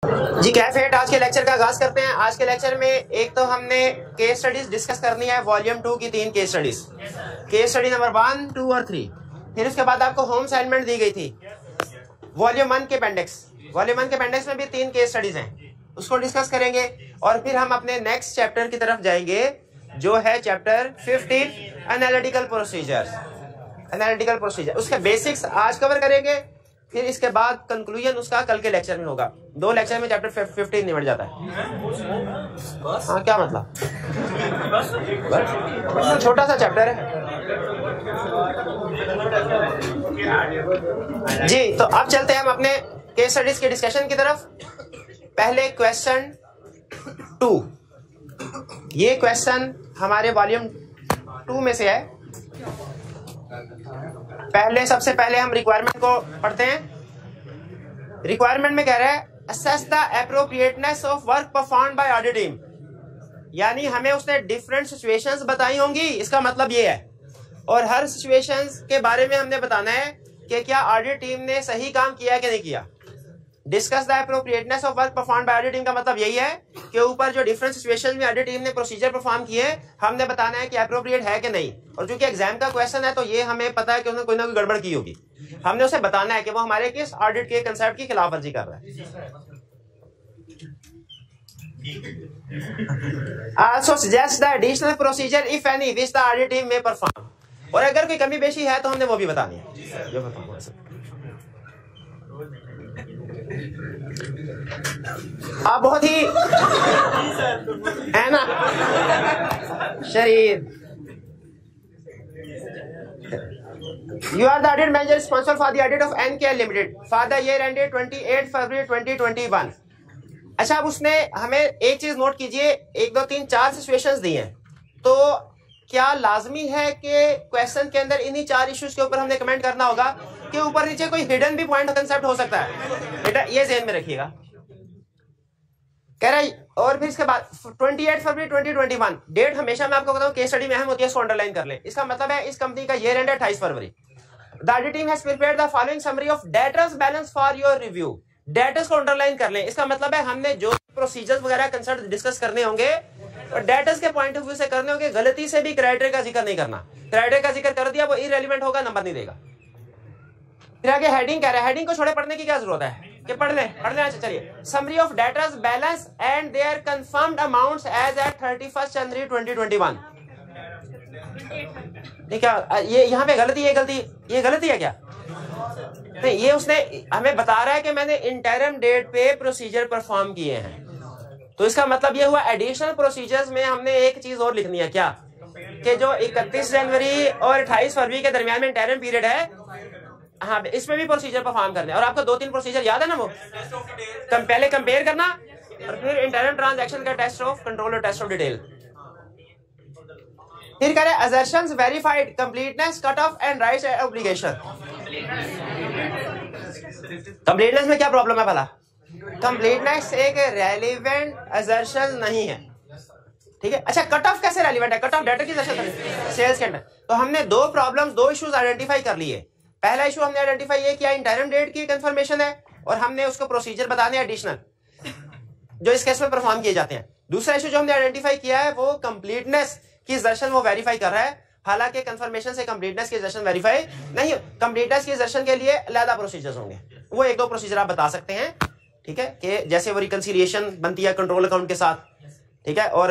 जी कैफेट, आज के लेक्चर का आगाज करते हैं। आज के लेक्चर में एक तो हमने केस स्टडीज डिस्कस करनी है, वॉल्यूम 2 की 3 case studies, case study number 1, 2 और 3। फिर उसके बाद आपको होम असाइनमेंट दी गई थी वॉल्यूम 1 के अपेंडिक्स। वॉल्यूम 1 के अपेंडिक्स में भी 3 केस स्टडीज हैं, उसको डिस्कस करेंगे और फिर हम अपने नेक्स्ट चैप्टर की तरफ जाएंगे जो है chapter 15, analytical procedures. Analytical procedure उसके बेसिक्स आज कवर करेंगे, फिर इसके बाद कंक्लूजन उसका कल के लेक्चर में होगा। 2 लेक्चर में चैप्टर 15 निपट जाता है। हाँ, क्या मतलब? बस छोटा सा चैप्टर है जी। तो अब चलते हैं हम अपने केस स्टडीज के डिस्कशन की तरफ। पहले क्वेश्चन 2, ये क्वेश्चन हमारे वॉल्यूम 2 में से है। सबसे पहले हम रिक्वायरमेंट को पढ़ते हैं। रिक्वायरमेंट में कह रहा है assess the appropriateness of work performed by audit team, यानी हमें उसने डिफरेंट सिचुएशंस बताई होंगी, इसका मतलब ये है। और हर सिचुएशंस के बारे में हमने बताना है कि क्या ऑडिट टीम ने सही काम किया कि नहीं किया। Discuss the appropriateness of work performed by audit team का मतलब यही है कि ऊपर जो डिफरेंट सिचुएशंस में ऑडिट टीम ने प्रोसीजर परफॉर्म किए, हमने बताना है कि एप्रोप्रिएट है कि नहीं। और चूंकि एग्जाम का क्वेश्चन है तो ये हमें पता है कि उसने कोई ना कोई गड़बड़ की होगी, हमने उसे बताना है कि वो हमारे किस ऑडिट के कंसेप्ट की खिलाफवर्जी कर रहा है। Also suggest the additional procedure if any which the audit team may perform, और अगर कोई कमी बेशी है तो हमने वो भी बतानी है। आप बहुत ही है ना शरीर। You are the audit manager responsible for the audit of NKL Limited for the year ended 28 February 2021। अच्छा, अब उसने हमें एक चीज नोट कीजिए, 1 2 3 4 सिचुएशंस दी हैं, तो क्या लाजमी है कि क्वेश्चन के अंदर इन्हीं 4 इश्यूज के ऊपर हमने कमेंट करना होगा कि ऊपर नीचे कोई हिडन भी पॉइंट कंसेप्ट हो सकता है? बेटा ये ध्यान में रखिएगा। कह रहा है और फिर इसके बाद 28 फरवरी 2021 डेट हमेशा मैं आपको बताऊं केस स्टडी में अहम होती है, इसको अंडरलाइन कर लें। इसका मतलब है इस कंपनी का ईयर एंड है 28 फरवरी। The audit team has prepared the following summary of debtors balance for your review. Debtors को अंडरलाइन कर लें, इसका मतलब है हमने जो प्रोसीजर्स वगैरह कंसेप्ट डिस्कस करने होंगे और डेटर्स के पॉइंट ऑफ व्यू से करने होंगे। गलती से भी क्राइटेरिया का जिक्र नहीं करना, क्राइटेरिया का जिक्र कर दिया वो इररिलेवेंट होगा, नंबर नहीं देगा। फिर आगे हेडिंग कह रहा है, हेडिंग को छोड़े पढ़ने की क्या जरूरत है कि पढ़ लें। चलिए, summary of debtors balance and their confirmed amounts as at 31 January 2021। ठीक है, ये यहाँ पे गलती, ये गलती है क्या? नहीं, ये उसने हमें बता रहा है कि मैंने इंटरम डेट पे प्रोसीजर परफॉर्म किए हैं, तो इसका मतलब ये हुआ एडिशनल प्रोसीजर्स में हमने एक चीज और लिखनी है, क्या कि जो 31 जनवरी और 28 फरवरी के दरमियान में इंटरम पीरियड है, हाँ इसमें भी प्रोसीजर परफॉर्म करने हैं। और आपको 2-3 प्रोसीजर याद है ना, वो पहले कंपेयर करना और फिर इंटरम ट्रांजैक्शन का टेस्ट ऑफ कंट्रोल और टेस्ट ऑफ डिटेल। फिर करें assertions verified, completeness, cut off and rights and obligation. Completeness में क्या प्रॉब्लम है भला? कंप्लीटनेस एक रेलेवेंट असर्शन नहीं है, ठीक है। अच्छा, कट ऑफ कैसे रेलेवेंट है? कट ऑफ डेटा की सेल्स के अंदर। तो हमने 2 प्रॉब्लम्स, 2 इश्यूज आइडेंटिफाई कर लिए। पहला इशू हमने आइडेंटिफाई ये किया इंटरम डेट की कंफर्मेशन है और हमने उसको प्रोसीजर बताने एडिशनल जो इस केस में परफॉर्म किए जाते हैं। दूसरा इशू जो हमने आइडेंटिफाई किया है वो कंप्लीटनेस की असर्शन वो वेरीफाई कर रहा है, हालांकि कंफर्मेशन से कंप्लीटनेस की असर्शन वेरीफाई नहीं। कंप्लीटनेस की असर्शन के लिए अलग प्रोसीजर्स होंगे, वो 1-2 प्रोसीजर आप बता सकते हैं, ठीक है, कि जैसे वो रिकंसिलिएशन बनती है कंट्रोल अकाउंट के साथ, ठीक है, और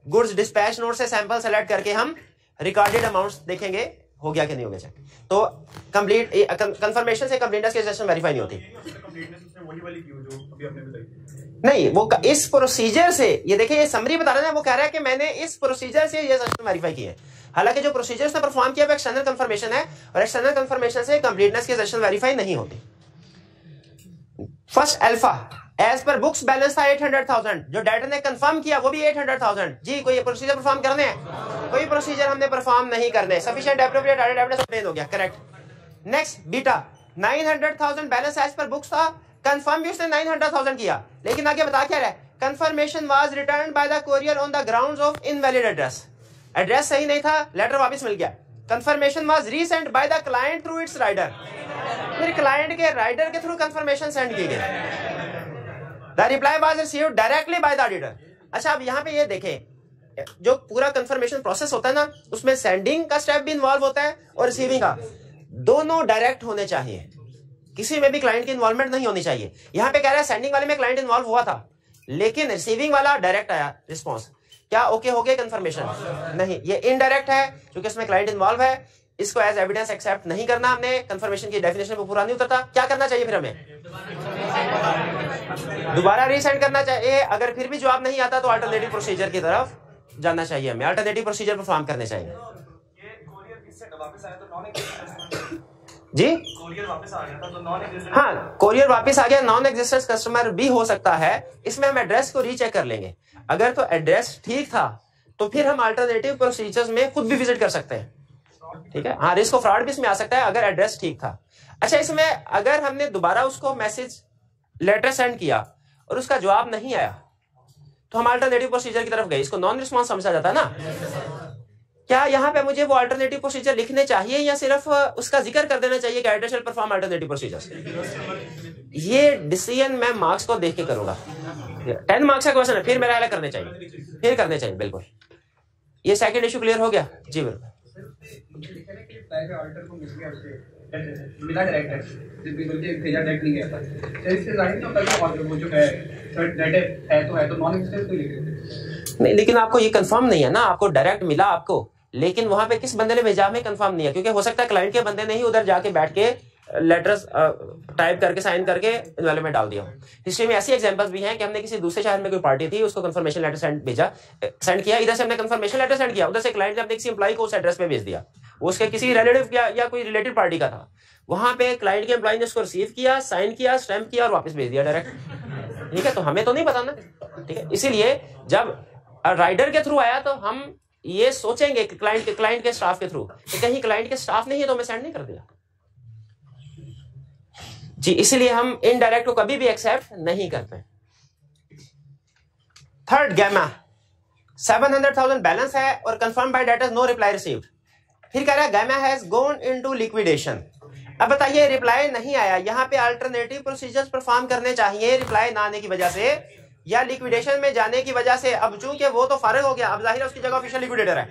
गुड्स डिस्पैच नोट से सैंपल सेलेक्ट करके हम रिकॉर्डेड अमाउंट्स देखेंगे हो गया कि नहीं हो गया चेक। तो कंप्लीट कंफर्मेशन से कंप्लीटनेस की असर्शन वेरीफाई नहीं होती। नहीं, वो इस प्रोसीजर से, ये देखिए ये समरी बता रहा है, वो कह रहा है कि मैंने इस प्रोसीजर से ये असर्शन वेरीफाई की है, हालांकि जो प्रोसीजर्स ने परफॉर्म किया वो एक्सटर्नल कंफर्मेशन है और एक्सटर्नल कंफर्मेशन से कंप्लीटनेस की असर्शन वेरीफाई नहीं होती। First alpha, as per books balance था 800,000, जो डेटा ने कंफर्म किया वो भी 800,000। जी, कोई प्रोसीजर परफॉर्म करने हैं? कोई प्रोसीजर हमने परफॉर्म नहीं करने। Sufficient appropriate audit evidence obtain हो गया, correct. Next beta, 900,000 balance as per books था, कंफर्म भी उसने 900,000 किया, लेकिन आगे बता क्या रहा है? Confirmation was returned by the courier on the grounds of invalid address. Address सही नहीं था, लेटर वापस मिल गया। Confirmation was resent by the client through its rider, फिर क्लाइंट के राइडर के थ्रू कंफर्मेशन सेंड की गई। The reply was received directly by the auditor. अच्छा, अब यहाँ पे ये देखें, जो पूरा कंफर्मेशन प्रोसेस होता है ना, उसमें सेंडिंग का स्टेप भी इन्वॉल्व होता है और रिसीविंग का, दोनों डायरेक्ट होने चाहिए, किसी में भी क्लाइंट की इन्वॉल्वमेंट नहीं होनी चाहिए। यहाँ पे कह रहा है सेंडिंग वाले में क्लाइंट इन्वॉल्व हुआ था, लेकिन रिसीविंग वाला डायरेक्ट आया रिस्पॉन्स, क्या ओके हो गया कंफर्मेशन? नहीं, ये इनडायरेक्ट है क्योंकि इसमें क्लाइंट इन्वॉल्व है, इसको एज एविडेंस एक्सेप्ट नहीं करना हमने, कंफर्मेशन की डेफिनेशन पे पूरा नहीं उतरता। क्या करना चाहिए फिर हमें? दोबारा रीसेंड करना चाहिए। अगर फिर भी जवाब नहीं आता तो अल्टरनेटिव प्रोसीजर की तरफ जाना चाहिए, हमें अल्टरनेटिव प्रोसीजर परफॉर्म करने चाहिए। जी कोरियर वापस आ गया था तो नॉन एग्जिस्टेंस, हाँ कोरियर वापस आ गया, नॉन एग्जिस्टेंस कस्टमर भी हो सकता है। इसमें हम एड्रेस को रीचेक कर लेंगे, अगर तो एड्रेस ठीक था तो फिर हम अल्टरनेटिव प्रोसीजर्स में खुद भी विजिट कर सकते हैं, ठीक है। हाँ, रिस्क ऑफ फ्रॉड भी इसमें आ सकता है अगर एड्रेस ठीक था। अच्छा, इसमें अगर हमने दोबारा उसको मैसेज लेटर सेंड किया और उसका जवाब नहीं आया तो हम अल्टरनेटिव प्रोसीजर की तरफ गए, इसको नॉन रिस्पॉन्स समझा जाता है ना। क्या यहाँ पे मुझे वो अल्टरनेटिव प्रोसीजर लिखने चाहिए या सिर्फ उसका जिक्र कर देना चाहिए कि auditor shall perform alternative procedures? ये डिसीजन मैं मार्क्स को देख के करूंगा। 10 मार्क्स का क्वेश्चन है, फिर मेरा अलग करने चाहिए, फिर करने चाहिए, बिल्कुल। ये सेकंड इशू क्लियर हो गया? जी बिल्कुल। मिला डायरेक्ट है, भेजा डायरेक्ट नहीं गया था, इससे जाहिर होता है ऑर्डर वो जो है तो नॉन एग्जिस्टेंस तो लिख नहीं, लेकिन आपको ये कंफर्म नहीं है ना, आपको डायरेक्ट मिला आपको, लेकिन वहां पे किस बंदे ने भेजा हमें कंफर्म नहीं है, क्योंकि हो सकता है क्लाइंट के बंदे ने ही उधर जाके बैठ के लेटर्स टाइप करके साइन करके इन्वॉल्व में डाल दिया। हिस्ट्री में ऐसी एग्जांपल्स भी हैं कि हमने किसी दूसरे शहर में कोई पार्टी थी, उसको कंफर्मेशन लेटर सेंड किया, इधर से हमने कंफर्मेशन लेटर सेंड किया, उधर से क्लाइंट ने अपने किसी एम्प्लॉय को उस एड्रेस पे भेज दिया, वो उसके किसी रिलेटिव या कोई रिलेटेड पार्टी का था, वहां पे क्लाइंट के एम्प्लॉय ने उसको रिसीव किया, साइन किया, स्टैम्प किया और वापस भेज दिया डायरेक्ट, ठीक है। तो हमें तो नहीं पता ना, ठीक है। इसीलिए जब राइडर के थ्रू आया तो हम ये सोचेंगे कि क्लाइंट के स्टाफ के थ्रू, कहीं क्लाइंट के स्टाफ नहीं है तो हमें सेंड नहीं कर दिया जी, इसलिए हम इनडायरेक्ट को कभी भी एक्सेप्ट नहीं करते। थर्ड, गैमा 700,000 बैलेंस है और confirm by debtors, no reply received. फिर कह रहा है gamma has gone into liquidation. अब बताइए, रिप्लाई नहीं आया, यहाँ पे अल्टरनेटिव प्रोसीजर्स परफॉर्म करने चाहिए रिप्लाई ना आने की वजह से या लिक्विडेशन में जाने की वजह से। अब चूंकि वो तो फारिग हो गया, अब जाहिर है उसकी जगह ऑफिशियल लिक्विडेटर है,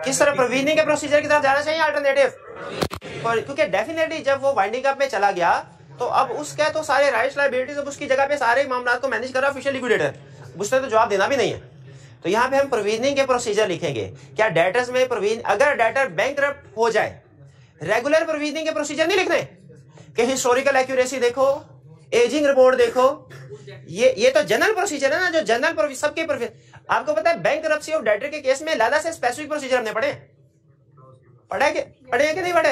किस तरह प्रोविजनिंग के प्रोसीजर की तरफ जाना चाहिए अल्टरनेटिव, क्योंकि डेफिनेटली जब वो वाइंडिंग अप में चला गया तो अब उसके तो सारे राइट्स लायबिलिटीज, अब उसकी जगह पे सारे मामला को मैनेज कर रहा है ऑफिशियल लिक्विडेटर, उसने तो जवाब देना भी नहीं है। तो यहाँ पे हम प्रोविजनिंग के प्रोसीजर लिखेंगे। क्या डेटर्स में प्रोविजन, अगर डेटर बैंकरप्ट हो जाए, रेगुलर प्रोविजनिंग के प्रोसीजर नहीं लिखने कि हिस्टोरिकल एक्यूरेसी देखो, एजिंग रिपोर्ट देखो, ये तो जनरल प्रोसीजर है ना, जो जनरल सबके प्रोसीजर। आपको पता है बैंकरप्सी ऑफ डेटर के केस में लादा से स्पेसिफिक प्रोसीजर हमने पढ़े हैं कि नहीं पढ़े?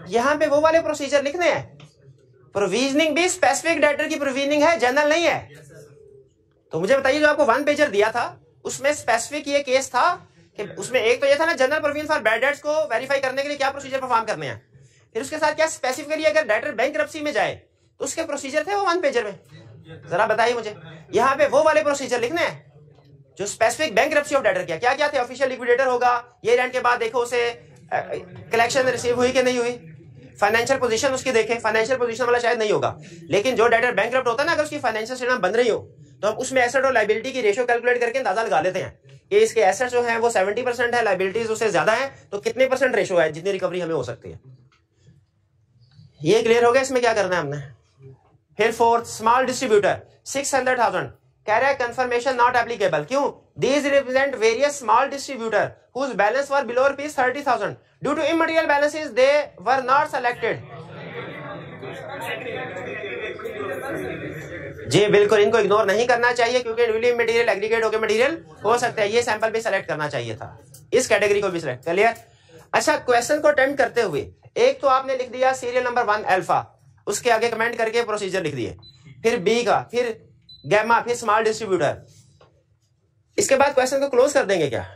यहाँ पे वो वाले प्रोसीजर लिखने हैं। प्रोविजनिंग भी स्पेसिफिक डेटर की प्रोविजनिंग है, जनरल नहीं है। तो मुझे बताइए, जो आपको 1 पेजर दिया था उसमें स्पेसिफिक ये केस था कि उसमें एक तो ये था ना, general provision for bad debts को वेरीफाई करने के लिए क्या प्रोसीजर परफॉर्म करने हैं, फिर उसके साथ क्या स्पेसिफिकली अगर डेटर बैंकरप्सी में जाए तो उसके प्रोसीजर थे वो 1 पेजर में। जरा बताइए मुझे, यहाँ पे वो वाले प्रोसीजर लिखने हैं जो स्पेसिफिक बैंकरप्सी ऑफ डेटर क्या क्या थे। ऑफिशियल लिक्विडेटर होगा, ये रेंट के बाद देखो उसे कलेक्शन रिसीव हुई कि नहीं हुई, फाइनेंशियल पोजीशन उसकी देखें, फाइनेंशियल पोजीशन वाला शायद नहीं होगा, लेकिन जो डेटर बैंकरप्ट होता है ना, अगर उसकी फाइनेंशियल स्टेटमेंट बन रही हो तो हम उसमें एसेट और लायबिलिटी की रेशियो कैलकुलेट करके अंदाजा लगा लेते हैं कि इसके एसेट्स जो हैं वो 70% है, लायबिलिटीज उससे ज्यादा है, तो कितने % रेशियो है जितनी रिकवरी हमें हो सकती है। ये क्लियर हो गया, इसमें क्या करना है हमने। फिर फोर्थ, स्मॉल डिस्ट्रीब्यूटर 600,000, कह रहा है कंफर्मेशन नॉट एप्लीकेबल। क्यों? These represent various small distributor whose balance were below ₹30,000 due to immaterial balances they were not selected. जी बिल्कुल, इनको इग्नोर नहीं करना चाहिए क्योंकि इंडिविजुअल मटेरियल एग्रीगेट होकर मटेरियल हो सकता है। ये सैंपल भी सेलेक्ट करना चाहिए था, इस कैटेगरी को भी सिलेक्ट कर लिया। अच्छा, क्वेश्चन को अटेम्प्ट करते हुए एक तो आपने लिख दिया सीरियल नंबर 1 अल्फा, उसके आगे कमेंट करके प्रोसीजर लिख दिए, फिर बी का, फिर गैमा, फिर स्मॉल डिस्ट्रीब्यूटर। इसके बाद क्वेश्चन को क्लोज कर देंगे क्या,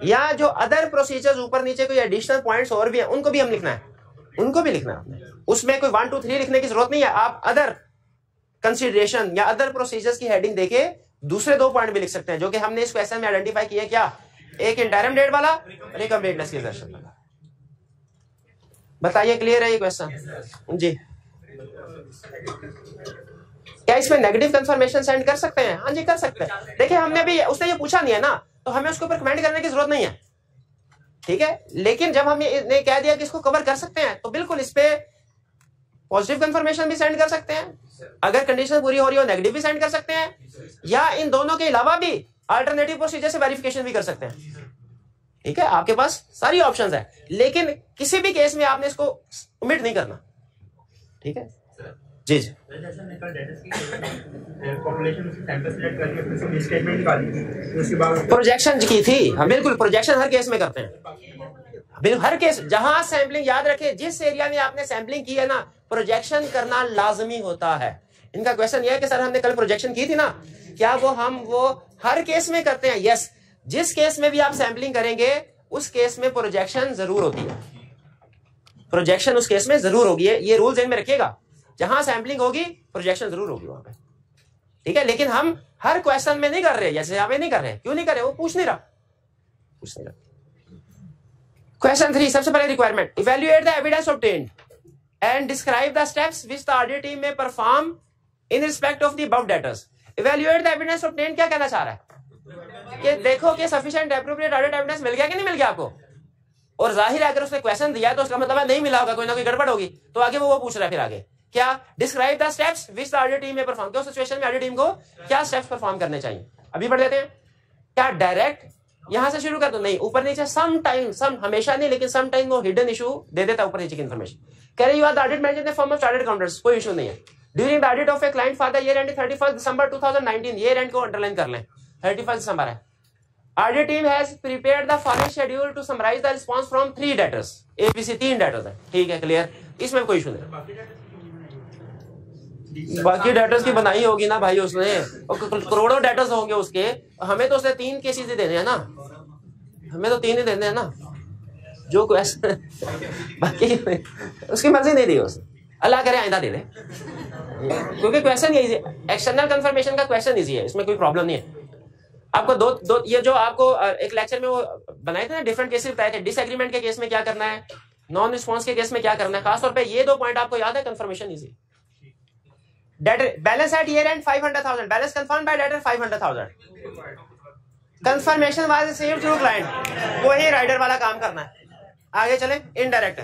या जो अदर प्रोसीजर्स ऊपर नीचे कोई एडिशनल पॉइंट्स और भी हैं उनको भी हम लिखना है, उनको भी लिखना है। उसमें कोई 1 2 3 लिखने की जरूरत नहीं है, आप अदर कंसीडरेशन या अदर प्रोसीजर्स की हेडिंग देके दूसरे 2 पॉइंट भी लिख सकते हैं जो कि हमने इस क्वेश्चन में आइडेंटिफाई किए। क्या? एक इंटरिम डेट वाला और एक अपडेटलेस की दर्शन वाला। बताइए, क्लियर है ये क्वेश्चन? जी इसमें नेगेटिव कंफर्मेशन सेंड कर सकते हैं? हाँ जी कर सकते हैं। देखिए हमने भी, उसने ये पूछा नहीं है ना, तो हमें उसके ऊपर कमेंट करने की जरूरत नहीं है, ठीक है। लेकिन जब हमने कह दिया कि इसको कवर कर सकते हैं, तो बिल्कुल इस पे पॉजिटिव कंफर्मेशन भी सेंड कर सकते हैं, अगर कंडीशन पूरी हो रही हो नेगेटिव भी सेंड कर सकते हैं, या इन दोनों के अलावा भी अल्टरनेटिव प्रोसीजर से वेरिफिकेशन भी कर सकते हैं, ठीक है। आपके पास सारी ऑप्शंस है, लेकिन किसी भी केस में आपने इसको ओमिट नहीं करना, ठीक है जी जी। प्रोजेक्शन की थी, हाँ बिल्कुल, प्रोजेक्शन हर केस में करते हैं, हर केस जहां सैंपलिंग, याद रखें जिस एरिया में आपने सैंपलिंग की है ना, प्रोजेक्शन करना लाजमी होता है। इनका क्वेश्चन यह है कि सर हमने कल प्रोजेक्शन की थी ना, क्या वो हर केस में करते हैं? यस, जिस केस में भी आप सैंपलिंग करेंगे उस केस में प्रोजेक्शन जरूर होती है, प्रोजेक्शन उस केस में जरूर होगी, ये रूल ध्यान में रखिएगा, जहां सैंपलिंग होगी प्रोजेक्शन जरूर होगी वहां पे, ठीक है। लेकिन हम हर क्वेश्चन में नहीं कर रहे, जैसे यहाँ पे नहीं कर रहे, क्यों नहीं कर रहे? वो पूछ नहीं रहा। क्वेश्चन 3, सबसे पहले requirement, evaluate the evidence obtained and describe the steps which the audit team may perform in respect of the above debtors. Evaluate the evidence obtained क्या कहना चाह रहा है कि देखो कि सफिशिएंट एप्रोप्रिएट ऑडिट एविडेंस मिल गया कि नहीं मिल गया आपको, और जाहिर है अगर उसने क्वेश्चन दिया तो उसका मतलब है नहीं मिला होगा, कोई ना कोई गड़बड़ होगी, तो आगे वो पूछ रहा है। फिर आगे क्या, describe the steps which the audit team may perform, क्यों सिचुएशन में ऑडिट टीम को क्या स्टेप्स परफॉर्म करने चाहिए, अभी पढ़ लेते हैं। क्या डायरेक्ट यहां से शुरू कर दो? नहीं, ऊपर नीचे सम टाइम, सम हमेशा नहीं, लेकिन सम टाइम वो हिडन इशू दे देता है ऊपर नीचे की इन्फॉर्मेशन। कह रहे you are the audit manager in the form of chartered accountants, कोई इशू नहीं है। During the audit of a client for the year end 31 December 2019, year end को अंडरलाइन कर लें, 31 दिसंबर है। Audit team has prepared the following schedule to summarize the response from 3 debtors, ABC 3 debtors है, ठीक है, क्लियर, इसमें कोई इशू नहीं। बाकी डेटर्स की बनाई होगी ना भाई उसने, करोड़ों डेटर्स होंगे उसके, हमें तो उसने 3 केसेस ही देने हैं ना, हमें तो 3 ही देने हैं ना, जो क्वेश्चन बाकी उसकी मर्जी नहीं दी उसने, अल्लाह करे आइंदा दे दे, क्योंकि क्वेश्चन ये एक्सटर्नल कंफर्मेशन का क्वेश्चन इजी है, इसमें कोई प्रॉब्लम नहीं है। आपको दो ये जो आपको एक लेक्चर में वो बनाए थे ना, डिफरेंट केसेस बताए थे, डिसएग्रीमेंट के केस में क्या करना है, नॉन रिस्पॉन्स के केस में क्या करना है, खासतौर पे ये 2 पॉइंट आपको याद है, confirmation easy. Debtor balance at year end 500,000, balance confirm by debtor 500,000, confirmation was received through client, वही राइडर वाला काम करना है। आगे चले, इनडायरेक्ट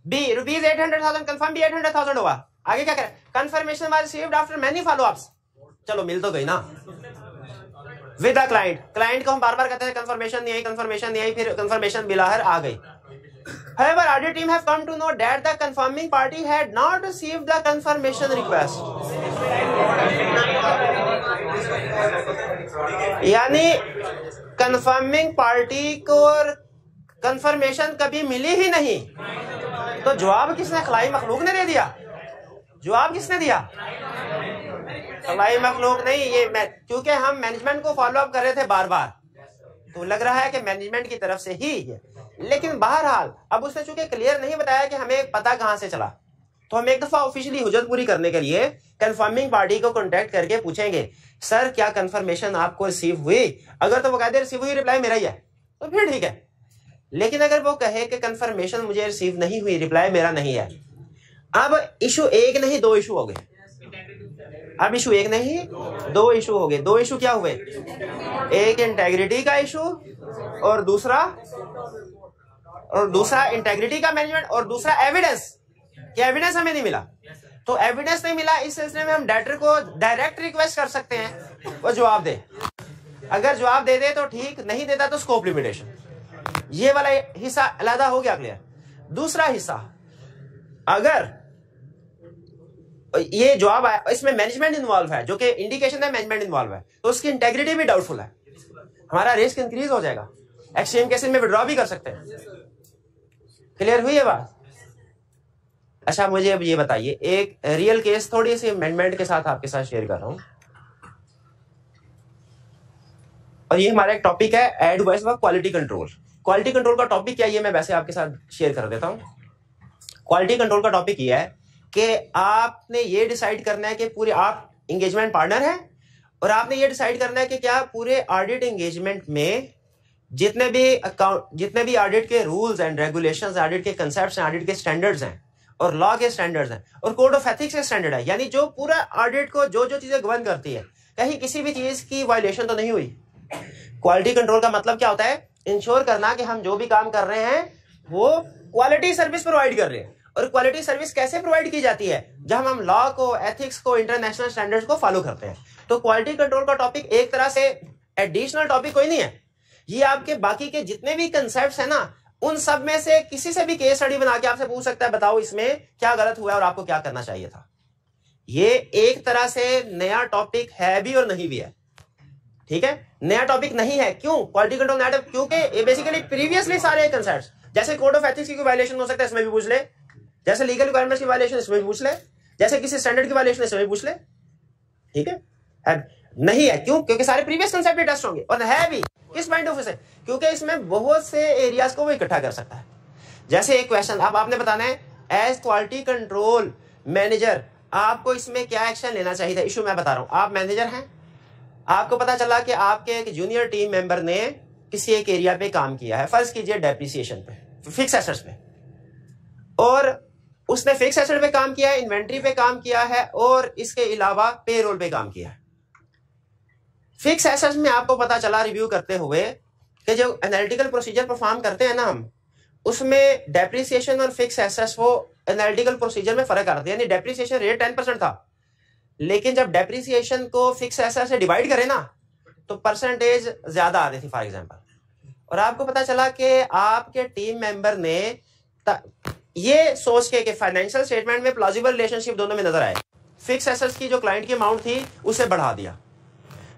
बी, रुपीज 800,000 कंफर्म भी 800,000 होगा। आगे क्या करें, confirmation was received after many follow-ups, चलो मिल तो गई ना, विद द क्लाइंट, क्लाइंट को हम बार बार कहते हैं कंफर्मेशन नहीं आई, कंफर्मेशन नहीं आई, फिर कंफर्मेशन बिलाहर आ गई। However, audit team have come to know that the confirming party had not received the confirmation request. यानी कंफर्मिंग पार्टी को कंफर्मेशन कभी मिली ही नहीं, तो जवाब किसने, खलाई मखलूक ने दे दिया, जवाब किसने दिया, खलाई मखलूक नहीं, ये क्योंकि हम मैनेजमेंट को फॉलो अप कर रहे थे बार बार, तो लग रहा है कि मैनेजमेंट की तरफ से ही है, लेकिन बहरहाल अब उसने चूंकि क्लियर नहीं बताया कि हमें पता कहां से चला, तो हम एक दफा ऑफिशियली हुज्जत पूरी करने के लिए कंफर्मिंग पार्टी को कांटेक्ट करके पूछेंगे, सर क्या कंफर्मेशन आपको रिसीव हुई? अगर तो वो कहते रिसीव हुई, रिप्लाई मेरा ही है, तो फिर ठीक है। लेकिन अगर वो कहे कि कंफर्मेशन मुझे रिसीव नहीं हुई, रिप्लाई मेरा नहीं है, अब इशू एक नहीं 2 इशू हो गए, अब इशू एक नहीं 2 इशू हो गए। 2 इशू क्या हुए, एक इंटेग्रिटी का इशू और दूसरा इंटेग्रिटी का मैनेजमेंट, और दूसरा एविडेंस, क्या एविडेंस हमें नहीं मिला, तो एविडेंस नहीं मिला, इस सिलसिले में हम डेटर को डायरेक्ट रिक्वेस्ट कर सकते हैं वो जवाब दे, अगर जवाब दे दे तो ठीक, नहीं देता तो स्कोप लिमिटेशन। ये वाला हिस्सा अलग हो गया, क्लियर। दूसरा हिस्सा, अगर ये जवाब आया, इसमें मैनेजमेंट इन्वॉल्व है, जो कि इंडिकेशन है मैनेजमेंट इन्वॉल्व है, तो उसकी इंटेग्रिटी भी डाउटफुल है, हमारा रिस्क इंक्रीज हो जाएगा, एक्सट्रीम केसेस में विड्रॉ भी कर सकते हैं। क्लियर हुई है बात? अच्छा मुझे अब ये बताइए, एक रियल केस थोड़ी सी अमेंडमेंट के साथ आपके साथ शेयर कर रहा हूं, और ये हमारा एक टॉपिक है एड वॉइस व क्वालिटी कंट्रोल। क्वालिटी कंट्रोल का टॉपिक क्या है, ये मैं वैसे आपके साथ शेयर कर देता हूं। क्वालिटी कंट्रोल का टॉपिक ये है कि आपने ये डिसाइड करना है कि पूरे आप एंगेजमेंट पार्टनर हैं, और आपने ये डिसाइड करना है कि क्या पूरे ऑडिट एंगेजमेंट में जितने भी ऑडिट के रूल्स एंड रेगुलेशंस, ऑडिट के कंसेप्ट्स हैं, ऑडिट के स्टैंडर्ड्स हैं, और लॉ के स्टैंडर्ड्स हैं और कोड ऑफ एथिक्स के स्टैंडर्ड है, यानी जो पूरा ऑडिट को जो जो चीजें गवर्न करती है, कहीं किसी भी चीज की वायलेशन तो नहीं हुई। क्वालिटी कंट्रोल का मतलब क्या होता है? इंश्योर करना कि हम जो भी काम कर रहे हैं वो क्वालिटी सर्विस प्रोवाइड कर रहे हैं। और क्वालिटी सर्विस कैसे प्रोवाइड की जाती है? जब हम लॉ को, एथिक्स को, इंटरनेशनल स्टैंडर्ड्स को फॉलो करते हैं। तो क्वालिटी कंट्रोल का टॉपिक एक तरह से एडिशनल टॉपिक कोई नहीं है, ये आपके बाकी के जितने भी कंसेप्ट्स हैं ना, उन सब में से किसी से भी केस स्टडी बना के आपसे पूछ सकता है, बताओ इसमें क्या गलत हुआ और आपको क्या करना चाहिए था। ये एक तरह से नया टॉपिक है भी और नहीं भी है, ठीक है? नया टॉपिक नहीं है, क्यों? क्वालिटी कंट्रोल नया, क्योंकि ये बेसिकली प्रीवियसली सारे कंसेप्ट्स, जैसे कोड ऑफ एथिक्स की वायलेशन हो सकता है इसमें भी पूछ ले, जैसे लीगल रिक्वायरमेंट्स की वायलेशन इसमें भी पूछ ले, जैसे किसी स्टैंडर्ड की वायलेशन इसमें भी पूछ ले, ठीक है? नहीं है, क्यों? क्योंकि सारे प्रीवियस कंसेप्ट भी टेस्ट होंगे। और है भी किस पॉइंट ऑफ व्यू से? क्योंकि इसमें बहुत से एरियाज को वो इकट्ठा कर सकता है। जैसे एक क्वेश्चन अब आपने बताना है, एज क्वालिटी कंट्रोल मैनेजर आपको इसमें क्या एक्शन लेना चाहिए था। इशू मैं बता रहा हूं, आप मैनेजर हैं, आपको पता चला कि आपके एक जूनियर टीम मेंबर ने किसी एक एरिया पे काम किया है, फर्ज कीजिए डेप्रिसिएशन पे, फिक्स एसेट्स पे, और उसने फिक्स एसेट पे काम किया है, इन्वेंट्री पे काम किया है और इसके अलावा पेरोल पे काम किया है। फिक्स एसेट्स में आपको पता चला रिव्यू करते हुए कि जो एनालिटिकल प्रोसीजर परफॉर्म करते हैं ना हम, उसमें डेप्रिसिएशन और फिक्स एसेट्स वो एनालिटिकल प्रोसीजर में फर्क आते हैं। यानी डेप्रिसिएशन रेट 10% था, लेकिन जब डेप्रिसिएशन को फिक्स एसेट से डिवाइड करें ना तो परसेंटेज ज्यादा आ रही थी फॉर एग्जांपल। और आपको पता चला कि आपके टीम मेंबर ने ये सोच के कि फाइनेंशियल स्टेटमेंट में प्लॉजिबल रिलेशनशिप दोनों में नजर आए, फिक्स एसेट्स की जो क्लाइंट की अमाउंट थी उसे बढ़ा दिया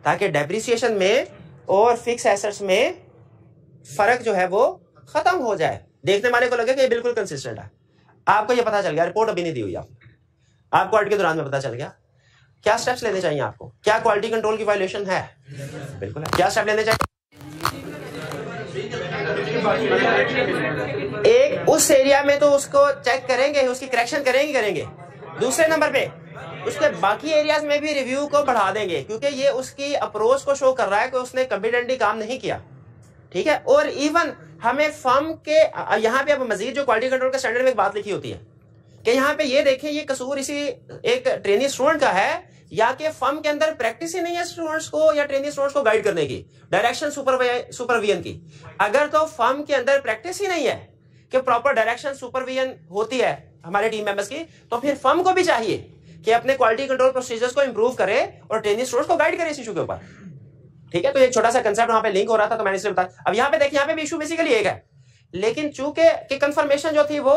ताकि डेप्रिसिएशन में और फिक्स एसेट्स में फर्क जो है वो खत्म हो जाए, देखने वाले को लगे कि ये बिल्कुल कंसिस्टेंट है। आपको ये पता चल गया, रिपोर्ट अभी नहीं दी हुई आपको ऑडिट के दौरान में पता चल गया। क्या स्टेप्स लेने चाहिए आपको? क्या क्वालिटी कंट्रोल की वायलेशन है? बिल्कुल है। क्या स्टेप लेने चाहिए? एक उस एरिया में तो उसको चेक करेंगे, उसकी करेक्शन करेंगे। दूसरे नंबर पे उसके बाकी एरियाज में भी रिव्यू को बढ़ा देंगे, क्योंकि ये उसकी अप्रोच को शो कर रहा है कि उसने कॉम्पिटेंटली काम नहीं किया, ठीक है? और इवन हमें फर्म के यहाँ पे अब मजीद जो क्वालिटी कंट्रोल के स्टैंडर्ड में एक बात लिखी होती है कि यहाँ पे ये देखें ये कसूर इसी एक ट्रेनी स्टूडेंट का है या कि फर्म के अंदर प्रैक्टिस ही नहीं है स्टूडेंट्स को या ट्रेनी स्टूडेंट्स को गाइड करने की, डायरेक्शन सुपरविजन की। अगर तो फर्म के अंदर प्रैक्टिस ही नहीं है कि प्रॉपर डायरेक्शन सुपरविजन होती है हमारे टीम मेंबर्स की, तो फिर फर्म को भी चाहिए कि अपने क्वालिटी कंट्रोल प्रोसीजर्स को इंप्रूव करे और ट्रेनी स्टूडेंट्स को गाइड करे इस इशू के ऊपर, ठीक है? तो एक छोटा सा कंसेप्ट वहां पे लिंक हो रहा था तो मैंने इसलिए बताया। अब यहाँ पे देखिए, यहाँ पे भी इशू बेसिकली एक है, लेकिन चूंकि कि कंफर्मेशन जो थी वो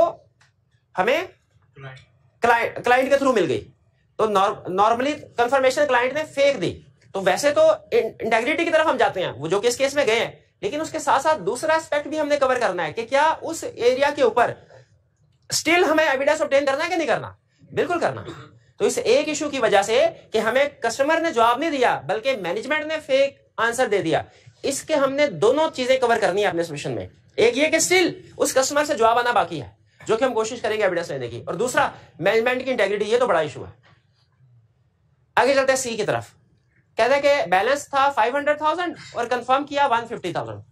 हमें क्लाइंट के थ्रू मिल गई, तो नॉर्मली कंफर्मेशन क्लाइंट ने फेक दी। तो वैसे तो इंटेग्रिटी की तरफ हम जाते हैं, वो जो किस केस में गए हैं, लेकिन उसके साथ साथ दूसरा एस्पेक्ट भी हमने कवर करना है कि क्या उस एरिया के ऊपर स्टिल हमें एविडेंस ऑब्टेन करना है कि नहीं करना? बिल्कुल करना। तो इस एक इशू की वजह से कि हमें कस्टमर ने जवाब नहीं दिया बल्कि मैनेजमेंट ने फेक आंसर दे दिया, इसके हमने दोनों चीजें कवर करनी है अपने सबमिशन में। एक ये कि स्टिल उस कस्टमर से जवाब आना बाकी है, जो कि हम कोशिश करेंगे एविडेंस लेने की, और दूसरा मैनेजमेंट की इंटेग्रिटी, ये तो बड़ा इशू है। आगे चलते हैं सी की तरफ। कहते हैं कि बैलेंस था 500,000 और कंफर्म किया 150,000।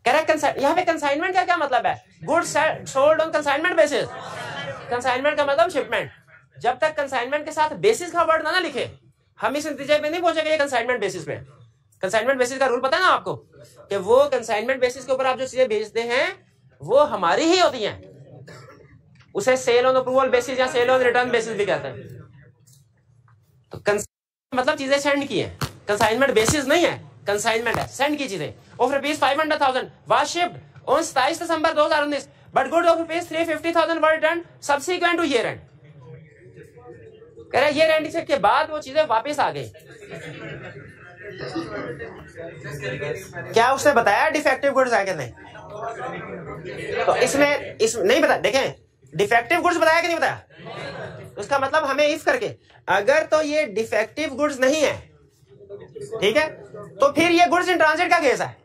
कह रहा है यहाँ पे कंसाइनमेंट का क्या मतलब है? Goods sold on consignment basis. Consignment का मतलब शिपमेंट। जब तक कंसाइनमेंट के साथ बेसिस का वर्ड ना लिखे, हम इस नतीजे पे नहीं पहुंचेंगे ये कंसाइनमेंट बेसिस पे। कंसाइनमेंट बेसिस का रूल पता है ना आपको, कि वो कंसाइनमेंट बेसिस के ऊपर आप जो चीजें भेजते हैं वो हमारी ही होती हैं। उसे सेल ऑन अप्रूवल बेसिस या सेल ऑन रिटर्न बेसिस भी कहते हैं। तो मतलब चीजें सेंड की है, कंसाइनमेंट बेसिस नहीं है, कंसाइनमेंट है, सेंड की चीजें। Of rupees 500,000 was shipped on 27 December 2019, but good of rupees 350,000 were return subsequent two year and. कह रहा है ईयर एंड के बाद वो चीजें वापस आ गई। क्या उसने बताया डिफेक्टिव गुड्स है कि नहीं? तो इसमें नहीं बताया। देखें, डिफेक्टिव गुड्स बताया कि नहीं बताया? उसका मतलब हमें इफ करके, अगर तो ये डिफेक्टिव गुड्स नहीं है, ठीक है, तो फिर ये गुड्स इन ट्रांजिट का केस है,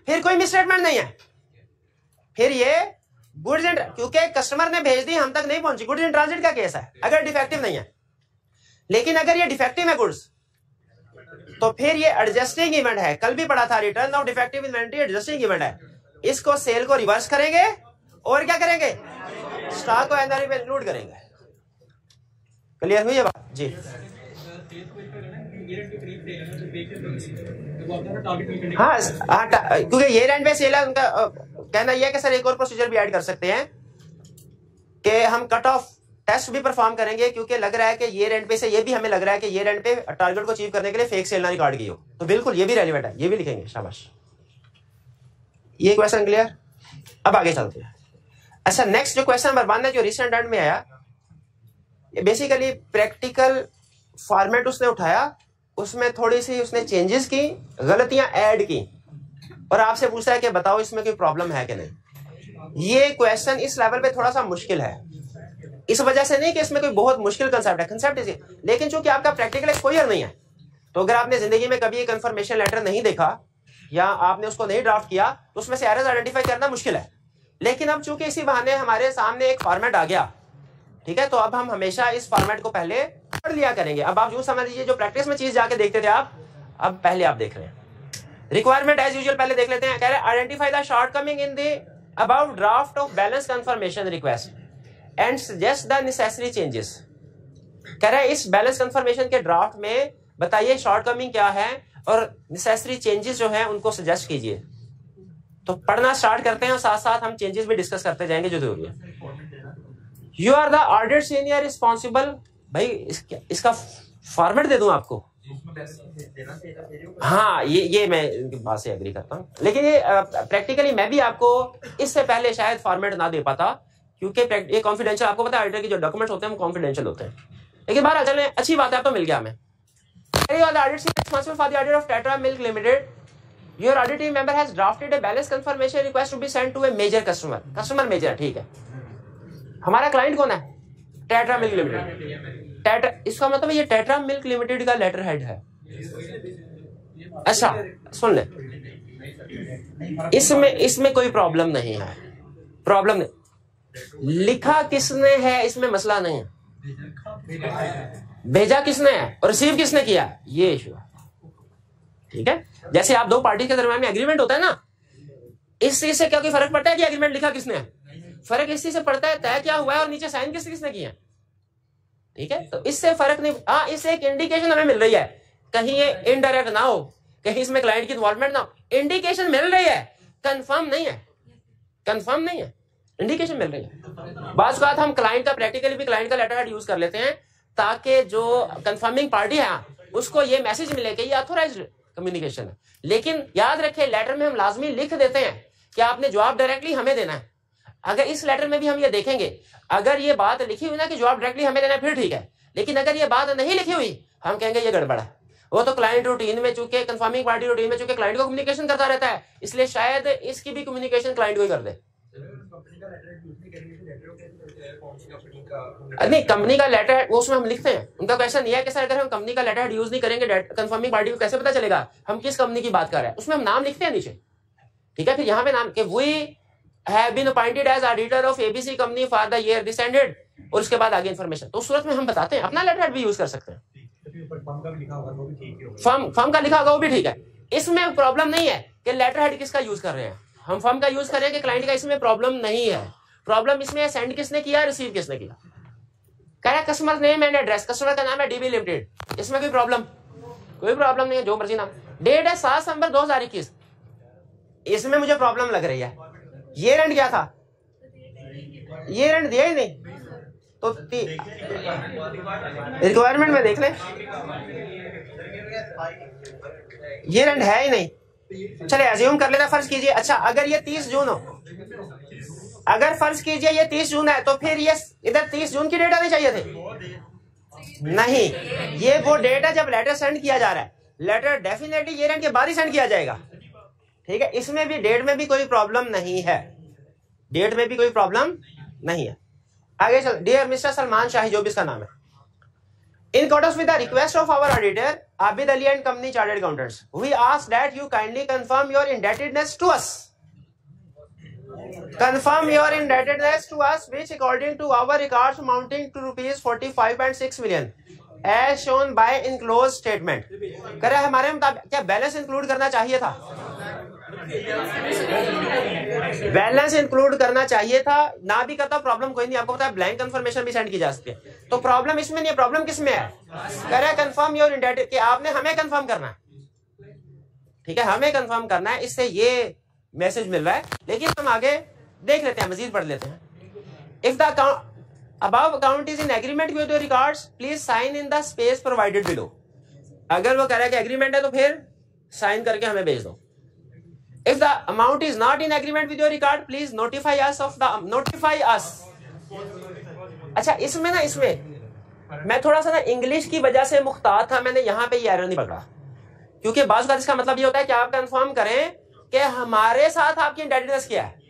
फिर कोई मिसस्टेटमेंट नहीं है, फिर ये गुड्स इन, क्योंकि कस्टमर ने भेज दी हम तक नहीं पहुंची, गुड्स इन ट्रांजिट का केस है अगर डिफेक्टिव नहीं है। लेकिन अगर ये डिफेक्टिव है गुड्स, तो फिर ये एडजस्टिंग इवेंट है। कल भी पढ़ा था, return of defective inventory adjusting event है। इसको सेल को रिवर्स करेंगे और क्या करेंगे? स्टॉक को एनआरई में इंक्लूड करेंगे। क्लियर हुई ये बात जी? हाँ क्योंकि ये रेंट पे सेल है, उनका कहना यह है कि सर एक और प्रोसीजर भी ऐड कर सकते हैं कि हम कट ऑफ टेस्ट भी परफॉर्म करेंगे, क्योंकि लग रहा है कि ये रेंट पे से ये भी हमें लग रहा है कि ये रेंट पे टारगेट को अचीव करने के लिए फेक सेल ना रिकॉर्ड की हो, तो बिल्कुल ये भी रेलिवेंट है, ये भी लिखेंगे। शाबाश, ये क्वेश्चन क्लियर। अब आगे चलते हैं। अच्छा, नेक्स्ट जो क्वेश्चन नंबर 1 है जो रिसेंट एंड में आया, ये बेसिकली प्रैक्टिकल फॉर्मेट उसने उठाया, उसमें थोड़ी सी उसने चेंजेस की, गलतियां ऐड की, और आपसे पूछा है कि बताओ इसमें कोई प्रॉब्लम है कि नहीं। ये क्वेश्चन इस लेवल पे थोड़ा सा मुश्किल है, इस वजह से नहीं कि इसमें कोई बहुत मुश्किल कंसेप्ट है, कंसेप्ट इसी, लेकिन चूंकि आपका प्रैक्टिकल एक्सपोजर नहीं है, तो अगर आपने जिंदगी में कभी एक कंफर्मेशन लेटर नहीं देखा या आपने उसको नहीं ड्राफ्ट किया तो उसमें से एरर्स आइडेंटिफाई करना मुश्किल है। लेकिन अब चूंकि इसी बहाने हमारे सामने एक फॉर्मेट आ गया, ठीक है, तो अब हम हमेशा इस फॉर्मेट को पहले पढ़ लिया करेंगे। अब आप यूं समझ लीजिए जो प्रैक्टिस में चीज जाके देखते थे आप, अब पहले आप देख रहे हैं। रिक्वायरमेंट एज यूजुअल पहले देख लेते हैं। कह रहे हैं identify the shortcoming in the about draft of balance confirmation request and suggest the necessary changes. कह रहे हैं इस बैलेंस कंफर्मेशन के ड्राफ्ट में बताइए शॉर्टकमिंग क्या है और नेसेसरी चेंजेस जो है उनको सजेस्ट कीजिए। तो पढ़ना स्टार्ट करते हैं और साथ साथ हम चेंजेस भी डिस्कस करते जाएंगे जो जरूरी है। You are the audit senior responsible. भाई इसका फॉर्मेट दे दूं आपको? हाँ, ये मैं इनकी बात से एग्री करता हूं, लेकिन ये प्रैक्टिकली मैं भी आपको इससे पहले शायद फॉर्मेट ना दे पाता, क्योंकि ये कॉन्फिडेंशियल, आपको पता है ऑडिटर के जो डॉक्यूमेंट्स होते हैं वो कॉन्फिडेंशियल होते हैं। लेकिन बाहर चलें, अच्छी बात है, अब तो मिल गया हमें। Audit responsible for the audit of Tetra Milk Limited, your audit team member has drafted a balance confirmation request to be sent to a major customer. Customer major, ठीक है। हमारा क्लाइंट कौन है? Tetra Milk limited. टेट्रा, इसका मतलब ये tetra Milk limited का letter head है। अच्छा सुन ले, इसमें कोई प्रॉब्लम नहीं है, प्रॉब्लम नहीं। लिखा किसने है इसमें मसला नहीं है, भेजा किसने है और रिसीव किसने किया, ये इशू है। ठीक है, जैसे आप दो पार्टी के दरमियान में एग्रीमेंट होता है ना, इस चीज से क्या कोई फर्क पड़ता है कि एग्रीमेंट लिखा किसने है? फर्क इस चीज से पड़ता है तय क्या हुआ है और नीचे साइन किसने किया। ठीक है, तो इससे फर्क नहीं। हाँ, इससे एक इंडिकेशन हमें मिल रही है, कहीं ये इनडायरेक्ट ना हो, कहीं इसमें क्लाइंट की इन्वॉल्वमेंट ना हो। इंडिकेशन मिल रही है, कंफर्म नहीं है, कंफर्म नहीं है, इंडिकेशन मिल रही है। बात बात हम क्लाइंट का प्रैक्टिकली भी क्लाइंट का लेटर हेड यूज कर लेते हैं ताकि जो कंफर्मिंग पार्टी है उसको ये मैसेज मिले कि ये ऑथोराइज्ड कम्युनिकेशन है। लेकिन याद रखें, लेटर में हम लाजमी लिख देते हैं कि आपने जवाब डायरेक्टली हमें देना है। अगर इस लेटर में भी हम ये देखेंगे, अगर ये बात लिखी हुई ना कि जवाब डायरेक्टली हमें देना है, फिर ठीक है। लेकिन अगर ये बात नहीं लिखी हुई, हम कहेंगे ये गड़बड़ है। वो तो क्लाइंट रूटीन में, चूंकि कंफर्मिंग पार्टी रूटीन में चूंकि क्लाइंट को कम्युनिकेशन करता रहता है, इसलिए शायद इसकी भी कम्युनिकेशन क्लाइंट को ही कर दे। नहीं, कंपनी का लेटर हेड उसमें हम लिखते हैं। उनका क्वेश्चन ये है कि सर अगर हम कंपनी का लेटर हेड यूज नहीं करेंगे, कंफर्मिंग पार्टी को कैसे पता चलेगा हम किस कंपनी की बात कर रहे हैं? उसमें हम नाम लिखते हैं नीचे। ठीक है, फिर यहाँ पे नाम के we have been appointed as auditor of ABC company for the year this ended, और उसके बाद आगे इन्फॉर्मेशन। तो उस सूरत में हम बताते हैं, अपना लेटर हेड भी यूज कर सकते हैं। फर्म का लिखा होगा वो भी ठीक है। इसमें प्रॉब्लम नहीं है कि लेटर हेड किसका यूज कर रहे हैं, हम फर्म का यूज कर रहे हैं कि क्लाइंट का, इसमें प्रॉब्लम नहीं है। प्रॉब्लम इसमें है सेंड किसने किया, रिसीव किसने किया। कह रहा है customer name and address, customer का नाम है DB लिमिटेड, इसमें कोई प्रॉब्लम नहीं है, जो मर्जी नाम। डेट है 7 सितंबर 2021, इसमें मुझे प्रॉब्लम लग रही है। ये रेंट क्या था, ये रेंट दिया ही नहीं, तो रिक्वायरमेंट में देख ले, ये रेंट है ही नहीं। चले एज्यूम कर लेना, फर्ज कीजिए। अच्छा, अगर ये 30 जून हो, अगर फर्ज कीजिए ये 30 जून है, तो फिर ये इधर 30 जून की डेट आनी चाहिए थी। नहीं, ये वो डेट है जब लेटर सेंड किया जा रहा है। लेटर डेफिनेटली ये रेंट के बाद ही सेंड किया जाएगा। ठीक है, इसमें भी डेट में भी कोई प्रॉब्लम नहीं है, डेट में भी कोई प्रॉब्लम नहीं है। आगे चल। डियर मिस्टर सलमान शाही, जो भी इसका नाम है, in accordance with the request of our auditor Abid Ali and company chartered accountants, we ask that you kindly confirm your indebtedness to us, confirm your indebtedness to us which according to our records amounting to rupees 45.6 million as shown by enclosed statement। करे हमारे मुताबिक क्या balance include करना चाहिए था? Balance include करना चाहिए था, ना भी करता प्रॉब्लम कोई नहीं, आपको पता है ब्लैंक कंफर्मेशन भी सेंड की जा सकती है, तो प्रॉब्लम इसमें नहीं है, प्रॉब्लम किसमें है, करे कंफर्म योर इंडेंटिटी कि आपने हमें कंफर्म करना है, ठीक है, हमें कंफर्म करना है, इससे ये मैसेज मिल रहा है। लेकिन हम आगे देख लेते हैं, मजीद पढ़ लेते हैं। If the above account is in agreement with your records, please sign in the space provided below। अगर वो कह रहा है कि एग्रीमेंट है तो फिर साइन करके हमें भेज दो। If the amount is not in agreement with your record, please notify us of the notify us। अच्छा, इसमें मैं थोड़ा सा ना इंग्लिश की वजह से मुख्तार था, मैंने यहाँ पे ये एरर नहीं पकड़ा, क्योंकि बात का इसका मतलब ये होता है कि आप कंफर्म करें कि हमारे साथ आपकी इंडेंटिटनेस क्या है,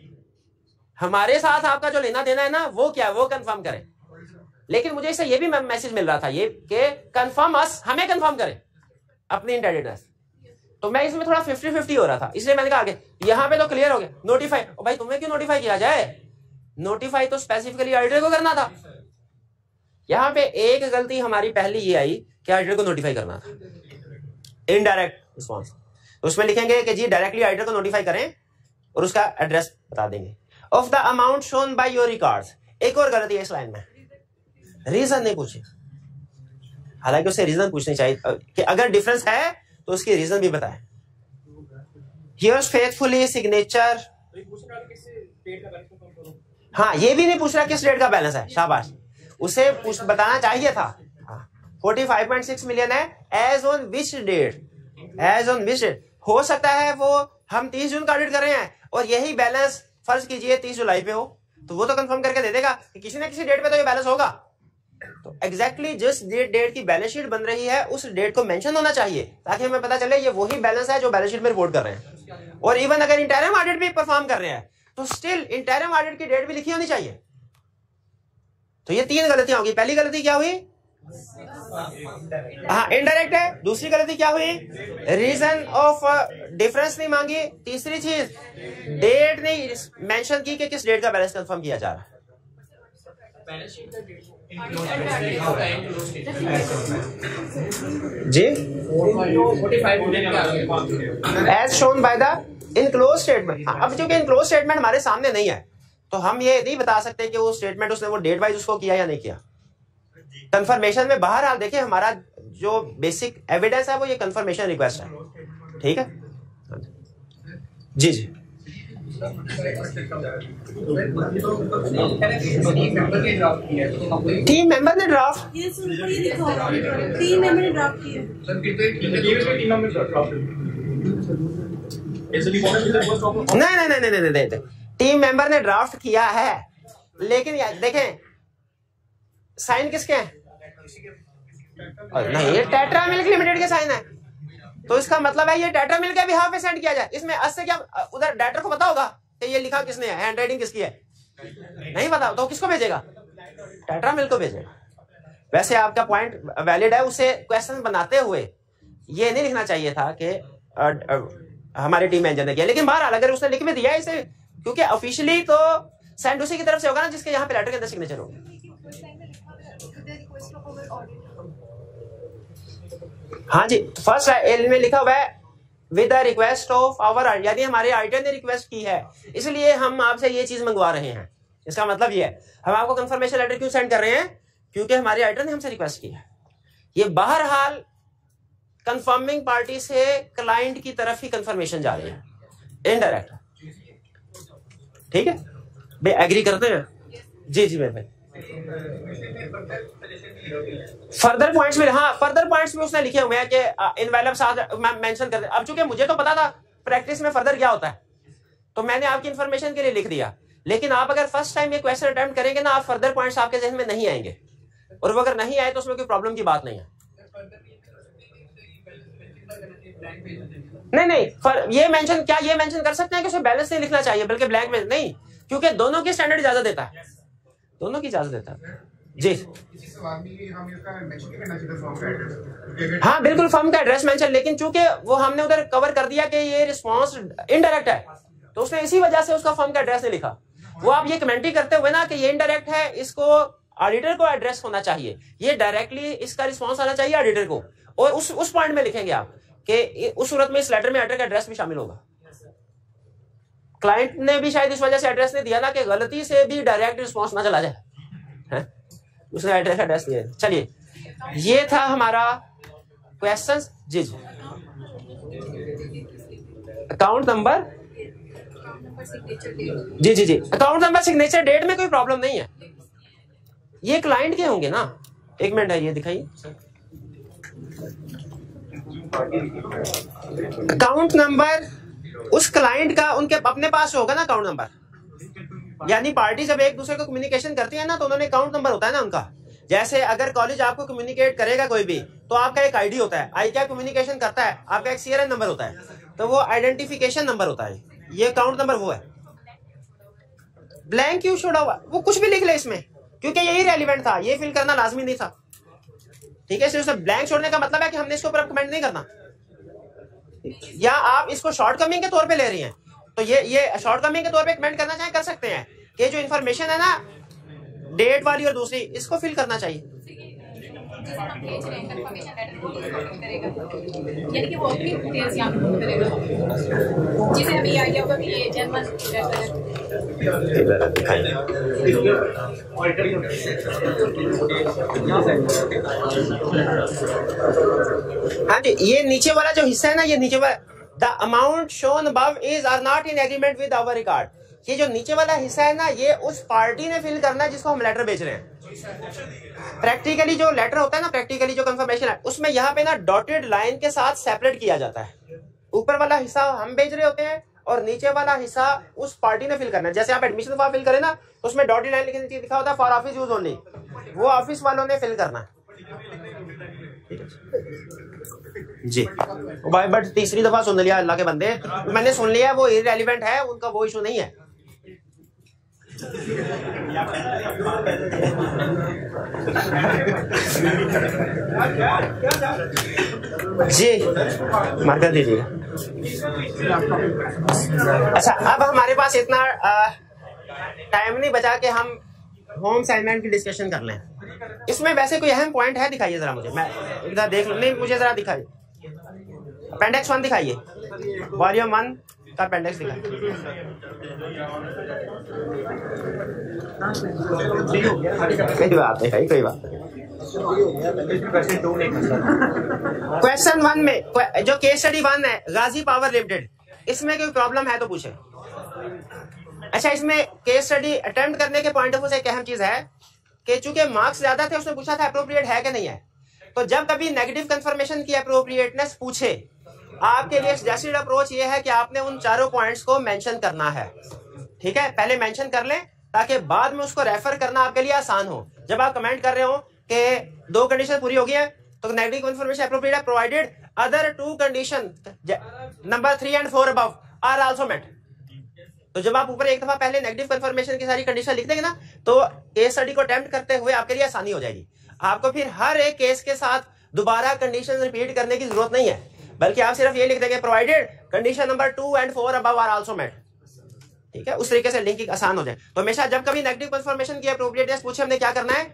हमारे साथ आपका जो लेना देना है ना वो क्या है, वो कंफर्म करें। लेकिन मुझे इससे ये भी मैसेज मिल रहा था ये कि कंफर्म अस, हमें कंफर्म करें अपनी इंडेंटिटनेस, तो मैं इसमें थोड़ा 50-50 हो रहा था, इसलिए मैंने कहा आगे यहां पे तो क्लियर हो गया नोटिफाई। भाई तुम्हें क्यों नोटिफाई किया जाए, नोटिफाई तो स्पेसिफिकली ऑडिटर को करना था। यहां पे एक गलती हमारी पहली ये आई कि ऑडिटर को नोटिफाई करना था, इनडायरेक्ट रिस्पॉन्स, तो उसमें लिखेंगे कि जी डायरेक्टली ऑडिटर को नोटिफाई करें और उसका एड्रेस बता देंगे। Of the amount shown by your records, एक और गलती है इस लाइन में, रीजन नहीं पूछे, हालांकि उसे रीजन पूछनी चाहिए कि अगर डिफरेंस है तो उसकी रीजन भी बताएं। हियर्स फेथफुली सिग्नेचर, हाँ ये भी नहीं पूछ रहा किस डेट का बैलेंस है, शाबाश, उसे बताना चाहिए था। 45.6 मिलियन है, as on which date, as on which date, हो सकता है वो हम 30 जून का ऑडिट कर रहे हैं और यही बैलेंस फर्ज कीजिए 30 जुलाई पे हो, तो वो तो कंफर्म करके दे देगा कि किसी ना किसी डेट पे तो ये बैलेंस होगा। तो एग्जैक्टली जिस डेट की बैलेंस शीट बन रही है उस डेट को मेंशन होना चाहिए ताकि हमें पता चले ये वही बैलेंस है जो बैलेंस शीट में रिपोर्ट कर रहे हैं। और इवन अगर इंटरिम ऑडिट भी परफॉर्म कर रहे हैं तो स्टिल इंटरिम ऑडिट की डेट भी लिखी होनी चाहिए। तो ये 3 गलतियां होगी। पहली गलती क्या हुई, हाँ इनडायरेक्ट है। दूसरी गलती क्या हुई, रीजन ऑफ डिफरेंस नहीं मांगी। तीसरी चीज डेट नहीं मेंशन की कि किस डेट का बैलेंस कंफर्म किया जा रहा है। जी as shown by the enclose statement. अब चूंकि इनक्लोज स्टेटमेंट हमारे सामने नहीं है तो हम ये नहीं बता सकते कि वो स्टेटमेंट उसने वो डेट वाइज उसको किया या नहीं किया। कंफर्मेशन में बहरहाल देखिए हमारा जो बेसिक एविडेंस है वो ये कंफर्मेशन रिक्वेस्ट है, ठीक है जी जी। टीम मेंबर ने ड्राफ्ट, टीम मेंबर ने ड्राफ्ट किया, नहीं टीम मेंबर ने ड्राफ्ट किया है, लेकिन देखें साइन किसके हैं, नहीं ये टेट्रा मिल्क लिमिटेड के साइन है, तो इसका मतलब है ये टेट्रा मिल्क के बिहाफ पे सेंड किया जाए। इसमें असर क्या, उधर डायरेक्टर को पता होगा कि ये लिखा किसने है, हैंड राइटिंग किसकी है, नहीं पता, तो किसको भेजेगा, टेट्रा मिल्क को भेजेगा। वैसे आपका पॉइंट वैलिड है, उसे क्वेश्चन बनाते हुए ये नहीं लिखना चाहिए था कि हमारी टीम मैनेजर ने किया, लेकिन बहरहाल अगर उसने लिख भी दिया इसे, क्योंकि ऑफिशियली तो सेंड उसी की तरफ से होगा ना जिसके यहाँ पे लेटर के अंदर सिग्नेचर होगा। हाँ जी, फर्स्ट एल में लिखा हुआ है with the request of our, यानी हमारे ऑडिटर ने रिक्वेस्ट की है इसलिए हम आपसे ये चीज मंगवा रहे हैं। इसका मतलब ये है हम आपको कंफर्मेशन लेटर क्यों सेंड कर रहे हैं, क्योंकि हमारे ऑडिटर ने हमसे रिक्वेस्ट की है। ये बहरहाल कंफर्मिंग पार्टी से क्लाइंट की तरफ ही कंफर्मेशन जा रही है, इनडायरेक्ट, ठीक है भाई, एग्री करते हैं जी जी मेरे भाई। फर्दर पॉइंट्स में, हाँ फर्दर पॉइंट्स में उसने लिखे हुए हैं कि इनवेलप साथ मेंशन कर दे। अब चूंकि मुझे तो पता था प्रैक्टिस में फर्दर क्या होता है तो मैंने आपकी इंफॉर्मेशन के लिए लिख दिया, लेकिन आप अगर फर्स्ट टाइम ये क्वेश्चन अटेम्प्ट करेंगे ना, आप फर्दर पॉइंट्स आपके जहन में नहीं आएंगे, और वो अगर नहीं आए तो उसमें कोई प्रॉब्लम की बात नहीं है। नहीं ये मेंशन, क्या ये मेंशन कर सकते हैं कि उसे बैलेंस नहीं लिखना चाहिए बल्कि ब्लैंक में, नहीं, क्योंकि दोनों की स्टैंडर्ड इजाजत देता है, दोनों की इजाजत देता है जी। हाँ बिल्कुल फर्म का एड्रेस मेंशन, लेकिन चूंकि वो हमने उधर कवर कर दिया कि ये रिस्पांस इनडायरेक्ट है तो उसने इसी वजह से उसका फर्म का एड्रेस नहीं लिखा। वो आप ये कमेंट्री करते हुए ना कि ये इनडायरेक्ट है, इसको ऑडिटर को एड्रेस होना चाहिए, ये डायरेक्टली इसका रिस्पांस आना चाहिए ऑडिटर को, और उस पॉइंट में लिखेंगे आप कि उस सूरत में इस लेटर में ऑडिटर का एड्रेस भी शामिल होगा। क्लाइंट ने भी शायद इस वजह से एड्रेस नहीं दिया ना कि गलती से भी डायरेक्ट रिस्पॉन्स ना चला जाए, है? उसने एड्रेस दिया। चलिए ये था हमारा क्वेश्चन। जी जी, अकाउंट नंबर, जी जी जी, अकाउंट नंबर सिग्नेचर डेट में कोई प्रॉब्लम नहीं है, ये क्लाइंट के होंगे ना। एक मिनट है, ये दिखाइए अकाउंट नंबर उस क्लाइंट का, उनके अपने पास होगा ना अकाउंट नंबर। यानी पार्टी जब एक दूसरे को कम्युनिकेशन करती है ना, तो उन्होंने अकाउंट नंबर होता है ना उनका। जैसे अगर कॉलेज आपको कम्युनिकेट करेगा कोई भी, तो आपका एक आईडी होता है, आई क्या कम्युनिकेशन करता है, आपका एक सीआरएन नंबर होता है, तो वो आइडेंटिफिकेशन नंबर होता है। ये अकाउंट नंबर वो है। ब्लैंक क्यों छोड़ा हुआ, वो कुछ भी लिख ले इसमें, क्योंकि यही रेलिवेंट था, ये फिल करना लाजमी नहीं था। ठीक है, सिर्फ ब्लैंक छोड़ने का मतलब है कि हमने इसके ऊपर कमेंट नहीं करना, या आप इसको शॉर्ट कमिंग के तौर पे ले रही हैं, तो ये शॉर्ट कमिंग के तौर पे कमेंट करना चाहे कर सकते हैं कि जो इन्फॉर्मेशन है ना डेट वाली और दूसरी, इसको फिल करना चाहिए। जिसे अभी आइडिया होगा कि ये जर्मन हाँ जी, ये नीचे वाला जो हिस्सा है ना, ये नीचे वाला the amount shown above is are not in agreement with our record, ये जो नीचे वाला हिस्सा है ना, ये उस पार्टी ने फिल करना है जिसको हम लेटर भेज रहे हैं। प्रैक्टिकली जो लेटर होता है ना, प्रैक्टिकली जो कंफर्मेशन है, उसमें यहाँ पे ना डॉटेड लाइन के साथ सेपरेट किया जाता है। ऊपर वाला हिस्सा हम भेज रहे होते हैं और नीचे वाला हिस्सा उस पार्टी ने फिल करना है। जैसे आप एडमिशन फॉर्म फिल करें ना, तो उसमें डॉटेड लाइन लिखा होता है फॉर ऑफिस यूज ओनली, वो ऑफिस वालों ने फिल करना है। जी भाई, बट तीसरी दफा सुन लिया अल्लाह के बंदे, मैंने सुन लिया, वो इररेलेवेंट है, उनका वो इशू नहीं है। जी मार कर दीजिएगा। अच्छा, अब हमारे पास इतना टाइम नहीं बचा कि हम होम असाइनमेंट की डिस्कशन कर लें। इसमें वैसे कोई अहम पॉइंट है, दिखाइए जरा मुझे, मैं इधर देख लूं। नहीं, मुझे जरा दिखाइए, अपेंडिक्स 1 दिखाइए, वॉल्यूम 1 का अपेंडिक्स दिखाइए। कोई बात नहीं भाई, कोई बात नहीं। क्वेश्चन 1 में जो केस स्टडी 1 है, गाजी पावर लिमिटेड, इसमें कोई प्रॉब्लम है तो पूछे। अच्छा, इसमें केस स्टडी अटेम्प्ट करने के पॉइंट ऑफ व्यू से एक अहम चीज है कि चूंकि मार्क्स ज्यादा थे, उसने पूछा था अप्रोप्रिएट है कि नहीं है। तो जब कभी नेगेटिव कंफर्मेशन की अप्रोप्रिएटनेस पूछे, आपके लिए सजेस्टेड अप्रोच ये है कि आपने उन चारों पॉइंट्स को मेंशन करना है। ठीक है, पहले मेंशन कर लें ताकि बाद में उसको रेफर करना आपके लिए आसान हो। जब आप कमेंट कर रहे हो कि 2 कंडीशन पूरी हो गई है, तो नेगेटिव कंफर्मेशन अप्रोप्रिएट है provided other 2 condition number 3 and 4 above are also met. तो जब आप ऊपर एक दफा पहले नेगेटिव कंफर्मेशन की सारी कंडीशन लिख देंगे ना, तो केस स्टडी को अटेम्प्ट करते हुए आपके लिए आसानी हो जाएगी। आपको फिर हर एक केस के साथ दोबारा कंडीशन रिपीट करने की जरूरत नहीं है, बल्कि आप सिर्फ ये लिख देंगे provided condition number 2 and 4 above are also met. ठीक है, उस तरीके से लिंकिंग आसान हो जाए। तो हमेशा जब कभी नेगेटिव कंफर्मेशन की अप्रोप्रिएटनेस पूछे, हमने क्या करना है,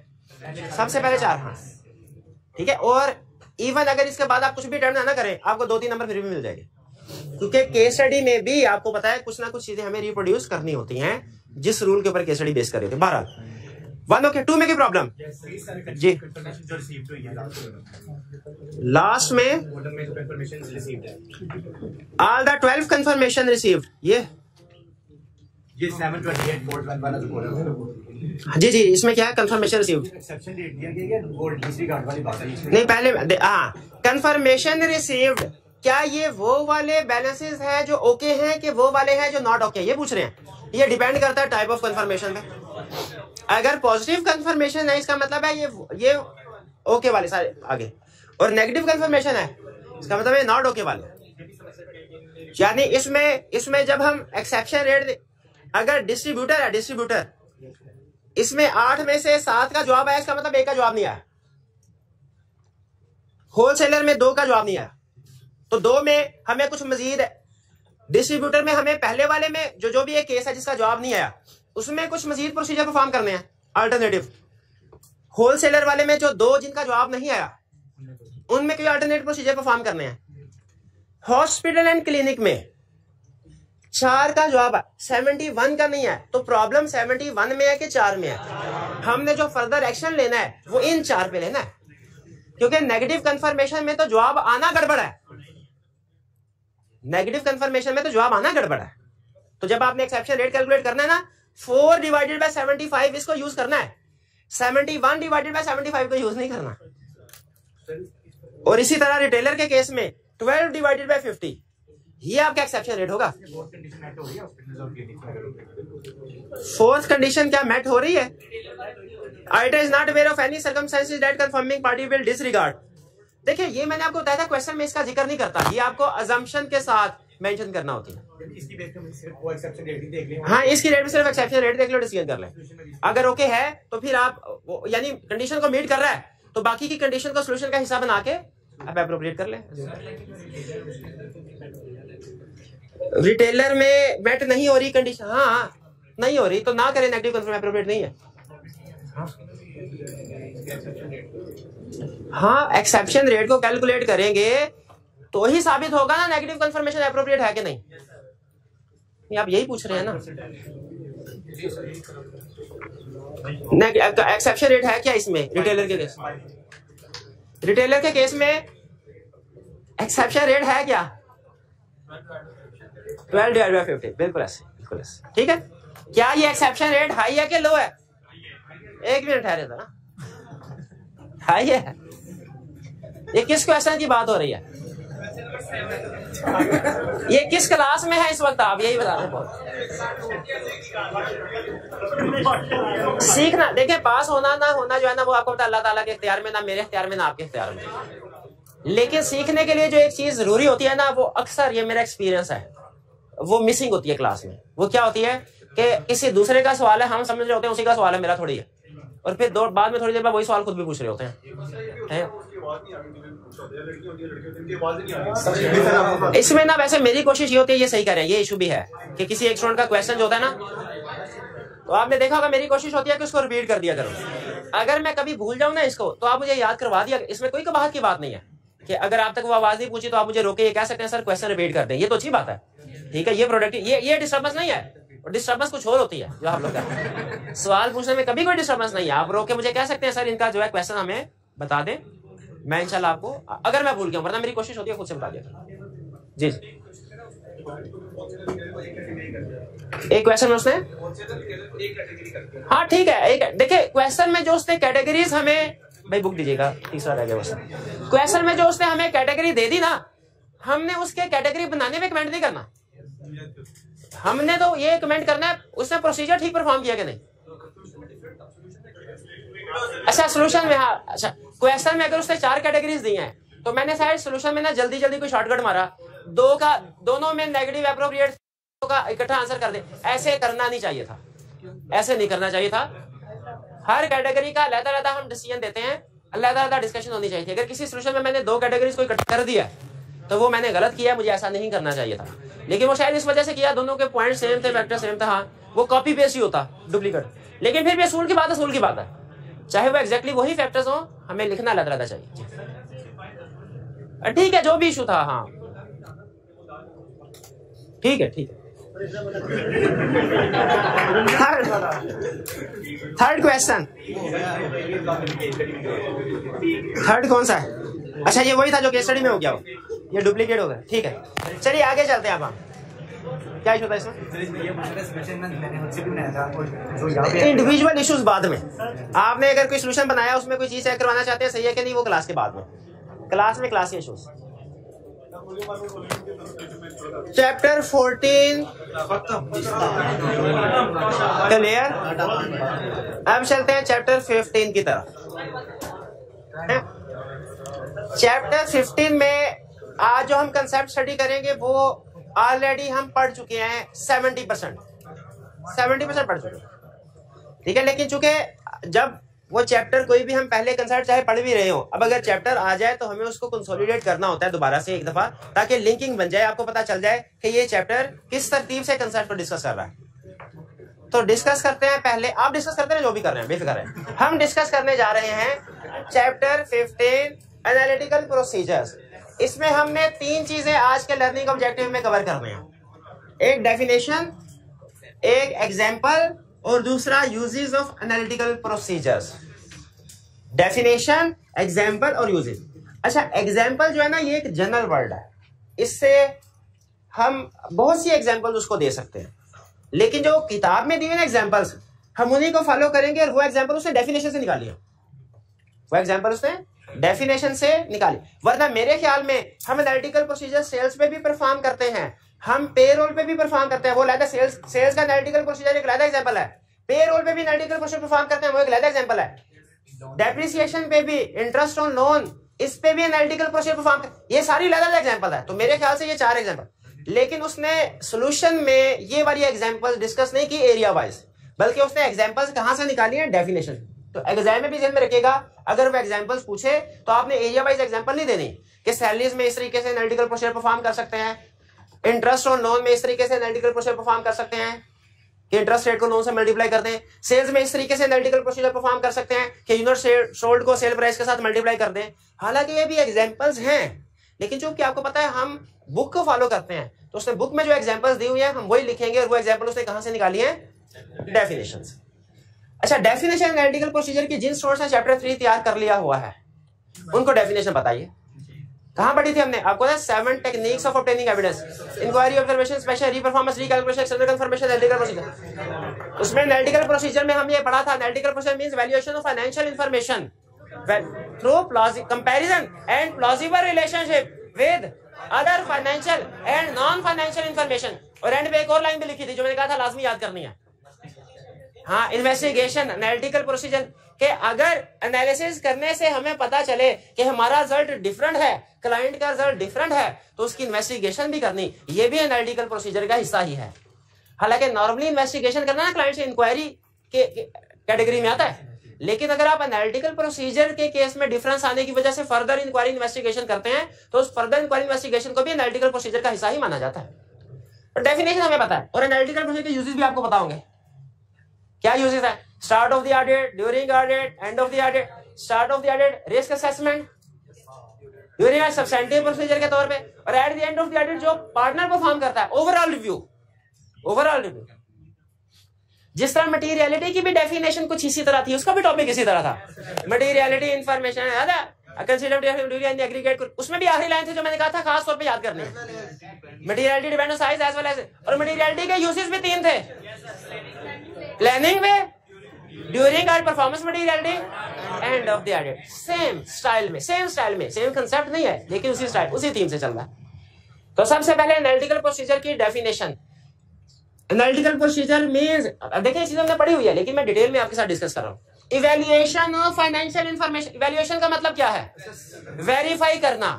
सबसे पहले 4 हाँ। ठीक है, और इवन अगर इसके बाद आप कुछ भी अटेम्प्ट ना करें, आपको 2-3 नंबर फिर भी मिल जाएंगे, क्योंकि केस स्टडी में भी आपको पता है कुछ ना कुछ चीजें हमें रिप्रोड्यूस करनी होती हैं जिस रूल के ऊपर केस स्टडी बेस कर रहे थे। बहरहाल 1 ओके, 2 में क्या प्रॉब्लम जी, लास्ट में ऑल द 12 कंफर्मेशन रिसीव्ड, ये 728 जी जी, इसमें क्या है कंफर्मेशन रिसीव्ड, एक्सेप्शन डेट दिया गया है, वो डिसरिगार्ड वाली बात है। नहीं, पहले हाँ, कंफर्मेशन रिसीव्ड, क्या ये वो वाले बैलेंसेस हैं जो ओके हैं कि वो वाले हैं जो नॉट ओके, ये पूछ रहे हैं। ये डिपेंड करता है टाइप ऑफ कंफर्मेशन पे। अगर पॉजिटिव कंफर्मेशन है, इसका मतलब है ये ओके वाले सारे आगे, और नेगेटिव कंफर्मेशन है, इसका मतलब है नॉट ओके वाले। यानी इसमें जब हम एक्सेप्शन रेट, अगर डिस्ट्रीब्यूटर है, डिस्ट्रीब्यूटर इसमें 8 में से 7 का जवाब आया, इसका मतलब 1 का जवाब नहीं आया। होलसेलर में 2 का जवाब नहीं आया, तो 2 में हमें कुछ मजीद है। डिस्ट्रीब्यूटर में हमें पहले वाले में जो भी एक केस है जिसका जवाब नहीं आया, उसमें कुछ मजीद प्रोसीजर परफॉर्म करने हैं अल्टरनेटिव। होलसेलर वाले में जो 2 जिनका जवाब नहीं आया, उनमें कोई अल्टरनेटिव प्रोसीजर परफॉर्म करने हैं। हॉस्पिटल एंड क्लिनिक में 4 का जवाब है, 71 का नहीं है। तो प्रॉब्लम 71 में है कि 4 में है? हमने जो फर्दर एक्शन लेना है वो इन 4 पे लेना है, क्योंकि नेगेटिव कंफर्मेशन में तो जवाब आना गड़बड़ है। नेगेटिव कंफर्मेशन में तो जवाब आना गड़बड़ है। तो जब आपने एक्सेप्शन रेट कैलकुलेट करना है ना, 4 डिवाइडेड बाय 75 इसको यूज करना है, 71 डिवाइडेड बाय 75 को यूज नहीं करना। और इसी तरह रिटेलर के केस में 12 डिवाइडेड बाय 50 ये आपका एक्सेप्शन रेट होगा। फोर्थ कंडीशन क्या मेट हो रही है? Auditor is not aware of any circumstances that confirming party will disregard. देखिए ये मैंने आपको बताया था, क्वेश्चन में इसका जिक्र नहीं करता, ये आपको अजम्पशन के साथ मेंशन करना होती है। हाँ, इसकी रेट में सिर्फ एक्सेप्शन रेट देख लो, डिसीजन कर लें। अगर ओके है तो फिर आप यानी कंडीशन को मीट कर रहा है तो बाकी की कंडीशन को सोल्यूशन का हिस्सा बना के आप एप्रोप्रिएट कर लें। रिटेलर में मेट नहीं हो रही कंडीशन, हाँ नहीं हो रही तो ना करें, नेगेटिव कंफर्म एप्रोप्रिएट नहीं है। हाँ, एक्सेप्शन रेट को कैलकुलेट करेंगे तो ही साबित होगा ना नेगेटिव कंफर्मेशन एप्रोप्रिएट है कि नहीं। ये आप यही पूछ रहे हैं ना, एक्सेप्शन रेट है क्या इसमें? रिटेलर के केस, रिटेलर के केस में एक्सेप्शन रेट है क्या? 12 डिवाइड बाय 50, बिल्कुल ऐसे, बिल्कुल ऐसे। ठीक है, क्या ये एक्सेप्शन रेट हाई है कि लो है? एक मिनट ठहरे था ना, हाई है। ये किस क्वेश्चन की बात हो रही है? ये किस क्लास में है इस वक्त? आप यही बता रहे हैं। सीखना, देखिए पास होना ना होना जो है ना वो आपको पता अल्लाह ताला के इख्तियार में, ना मेरे इख्तियार में, ना आपके इख्तियार में। लेकिन सीखने के लिए जो एक चीज जरूरी होती है ना, वो अक्सर, ये मेरा एक्सपीरियंस है, वो मिसिंग होती है क्लास में। वो क्या होती है कि किसी दूसरे का सवाल है, हम समझ रहे होते हैं उसी का सवाल है, मेरा थोड़ी है, और फिर बाद में थोड़ी देर बाद वही सवाल खुद भी पूछ रहे होते हैं। इसमें ना वैसे मेरी कोशिश ये होती है, ये सही करें, ये इशू भी है कि किसी एक स्टूडेंट का क्वेश्चन जो होता है ना, तो आपने देखा होगा मेरी कोशिश होती है कि उसको रिपीट कर दिया करो। अगर मैं कभी भूल जाऊं ना इसको, तो आप मुझे याद करवा दिया। इसमें कोई कबाहत की बात नहीं है कि अगर आप तक वो आवाज नहीं पूछी तो आप मुझे रोके, ये कह सकते हैं सर क्वेश्चन रिपीट कर दें, ये तो अच्छी बात है। ठीक है, ये प्रोडक्टिव, ये डिस्टर्बेंस नहीं है। और डिस्टर्बेंस कुछ और होती है जो आप लोग का सवाल पूछने में कभी कोई डिस्टर्बेंस नहीं है। आप रोक के मुझे कह सकते हैं सर इनका जो है क्वेश्चन हमें बता दें, मैं इंशाल्लाह आपको, अगर मैं भूल गया, वरना मेरी कोशिश होती है खुद से बता दिया। जी एक क्वेश्चन में उसने, हाँ ठीक है, एक देखिए क्वेश्चन में जो उसने कैटेगरीज हमें, भाई बुक दीजिएगा, तीसरा रह गया बस। क्वेश्चन में जो उसने हमें कैटेगरी दे दी ना, हमने उसके कैटेगरी बनाने में कमेंट नहीं करना, हमने तो ये कमेंट करना है उसने प्रोसीजर ठीक परफॉर्म किया कि नहीं। अच्छा सोल्यूशन में, हाँ अच्छा, क्वेश्चन में अगर उसने 4 कैटेगरीज दी हैं तो मैंने शायद सोल्यूशन में ना जल्दी जल्दी कोई शॉर्टकट मारा, दोनों में नेगेटिव एप्रोप्रिएट का इकट्ठा आंसर कर दे। ऐसे करना नहीं चाहिए था, ऐसे नहीं करना चाहिए था। हर कैटेगरी का अलग-अलग हम डिसीजन देते हैं, अलग-अलग डिस्कशन होनी चाहिए थी। अगर किसी सोल्यूशन में मैंने 2 कैटेगरीज को इकट्ठा कर दिया तो वो मैंने गलत किया, मुझे ऐसा नहीं करना चाहिए था। लेकिन वो शायद इस वजह से किया, दोनों के पॉइंट सेम थे, फैक्टर सेम था, हाँ वो कॉपी पेस्ट ही होता, डुप्लीकेट। लेकिन फिर भी असूल की बात है, असूल की बात है, चाहे वो एग्जैक्टली वही फैक्टर्स हो, हमें लिखना अलग-अलग चाहिए। ठीक है, जो भी इशू था, हाँ ठीक है, ठीक है। थर्ड क्वेश्चन, थर्ड कौन सा है? अच्छा ये वही था जो केस स्टडी में हो गया, ये डुप्लीकेट हो गया। ठीक है, चलिए आगे चलते हैं। आप क्या इशू था इसमें? इंडिविजुअल इश्यूज बाद में, आपने अगर कोई सोल्यूशन बनाया उसमें कोई चीज चेक करवाना चाहते हैं, सही है कि नहीं, वो क्लास के बाद में, क्लास में क्लास के इश्यूज। Chapter 14 clear. अब चलते हैं चैप्टर 15 की तरफ। चैप्टर 15 में आज जो हम कंसेप्ट स्टडी करेंगे वो ऑलरेडी हम पढ़ चुके हैं, 70% पढ़ चुके हैं। ठीक है, लेकिन चूंकि जब वो चैप्टर कोई भी हम पहले कंसेप्ट चाहे पढ़ भी रहे हो, अब अगर चैप्टर आ जाए तो हमें उसको कंसोलिडेट करना होता है दोबारा से एक दफा, ताकि लिंकिंग बन जाए, आपको पता चल जाए कि ये चैप्टर किस तरतीब से कंसेप्ट को डिस्कस कर रहा है। तो डिस्कस करते हैं पहले, आप डिस्कस करते हैं जो भी कर रहे हैं, बेफिक्र है। हम डिस्कस करने जा रहे हैं चैप्टर 15 एनालिटिकल प्रोसीजर्स। इसमें हमने 3 चीजें आज के लर्निंग ऑब्जेक्टिव में कवर करने हैं। एक डेफिनेशन, एक एग्जाम्पल और दूसरा uses of analytical procedures. Definition, example और यूजेस। अच्छा, एग्जाम्पल जो है ना ये एक जनरल वर्ड है, इससे हम बहुत सी एग्जाम्पल उसको दे सकते हैं, लेकिन जो किताब में दी हुई ना एग्जाम्पल्स, हम उन्हीं को फॉलो करेंगे और वो एग्जाम्पल उसने डेफिनेशन से निकाली है, वो एग्जाम्पल उसने डेफिनेशन से निकाली। वरना मेरे ख्याल में हम एनालिटिकल प्रोसीजर सेल्स पे भी परफॉर्म करते हैं, हम पेरोल पे भी परफॉर्म करते हैं, वो लादा सेल्स का एनालिटिकल प्रोसीजर एक लादा एग्जाम्पल है, पेरोल पे भी एनालिटिकल प्रोसीजर परफॉर्म करते हैं, वो एक लादा एग्जाम्पल है, डेप्रिसिएशन पे भी, इंटरेस्ट ऑन लोन, इस पे भी एनालिटिकल प्रोसीजर परफॉर्म, ये सारी लादा एग्जाम्पल है। तो मेरे ख्याल से ये 4 एग्जाम्पल, लेकिन उसने सॉल्यूशन में ये वाली एग्जांपल्स डिस्कस नहीं की एरिया वाइज, बल्कि उसने एग्जांपल्स कहां से निकाली है, डेफिनेशन। तो एग्जाम में भी ध्यान में रखिएगा, अगर वो एग्जांपल्स पूछे तो आपने एरिया वाइज एग्जांपल नहीं देनी कि सैलरीज में इस तरीके से एनालिटिकल प्रोसीजर परफॉर्म कर सकते हैं, इंटरेस्ट ऑन लोन में इस तरीके से एनालिटिकल प्रोसीजर परफॉर्म कर सकते हैं कि इंटरेस्ट रेट को लोन से मल्टीप्लाई कर दें, सेल्स में इस तरीके से एनालिटिकल प्रोसीजर परफॉर्म कर सकते हैं कि यूनिट सोल्ड को सेल प्राइस के साथ मल्टीप्लाई कर दें। हालांकि ये भी एग्जांपल्स हैं, लेकिन जो कि आपको पता है हम बुक को फॉलो करते हैं, तो उसने बुक में जो एग्जांपल्स दी हुई है हम वही लिखेंगे, और वो एग्जांपल उसने कहां से निकाली है, डेफिनेशंस। अच्छा, डेफिनेशन एनालिटिकल प्रोसीजर की जिन सोर्स ने चैप्टर 3 तैयार कर लिया हुआ है उनको डेफिनेशन बताइए। कहां पढ़ी थी हमने, आपको 7 techniques of obtaining evidence, inquiry, observation, special, reperformance, recalculation, external confirmation, analytical procedure. उसमें एनालिटिकल प्रोसीजर में हम ये पढ़ा था, analytical procedure means valuation of financial information through comparison and plausible relationship with other financial and non financial information. और end पे एक और लाइन भी लिखी थी जो मैंने कहा था लाजमी याद करनी है। हाँ, इन्वेस्टिगेशन, एनालिटिकल प्रोसीजर के अगर एनालिसिस करने से हमें पता चले कि हमारा रिजल्ट डिफरेंट है, क्लाइंट का रिजल्ट डिफरेंट है, तो उसकी इन्वेस्टिगेशन भी करनी, ये भी एनालिटिकल प्रोसीजर का हिस्सा ही है। हालांकि नॉर्मली इन्वेस्टिगेशन करना ना क्लाइंट से इंक्वायरी के कैटेगरी में आता है, लेकिन अगर आप एनालिटिकल प्रोसीजर के केस में डिफरेंस आने की वजह से फर्दर इंक्वायरी इन्वेस्टिगेशन करते हैं, तो उस फर्दर इंक्वायरी इन्वेस्टिगेशन को भी एनालिटिकल प्रोसीजर का हिस्सा ही माना जाता है। और डेफिनेशन हमें पता है, और एनालिटिकल प्रोसीजर के यूजेस भी आपको पता होंगे। क्या यूजेस है, start of the audit, during audit, and of the audit. Start of the audit risk assessment, during substantive procedure के तौर पे, और at the end of the audit जो पार्टनर परफॉर्म करता है ओवरऑल रिव्यू। ओवरऑल रिव्यू जिस तरह materiality की भी डेफिनेशन कुछ इसी तरह थी, उसका भी टॉपिक इसी तरह था, मटेरियलिटी इंफॉर्मेशन एग्रीगेट, उसमें भी आखिरी लाइन थी जो मैंने कहा था खास तौर पे याद करनी है, materiality depend on size as well as. और मटेरियलिटी के यूजेस भी 3 थे, प्लानिंग में, during audit, performance materiality, end of the audit. Same style में, सेम कंसेप्ट नहीं है, लेकिन उसी स्टाइल, उसी थीम से चल रहा है। तो सबसे पहले एनालिटिकल प्रोसीजर की डेफिनेशन। एनालिटिकल प्रोसीजर मींस, देखिए चीजें हमने पढ़ी हुई है, लेकिन मैं डिटेल में आपके साथ डिस्कस कर रहा हूं। Evaluation of financial information. Evaluation का मतलब क्या है, वेरीफाई करना।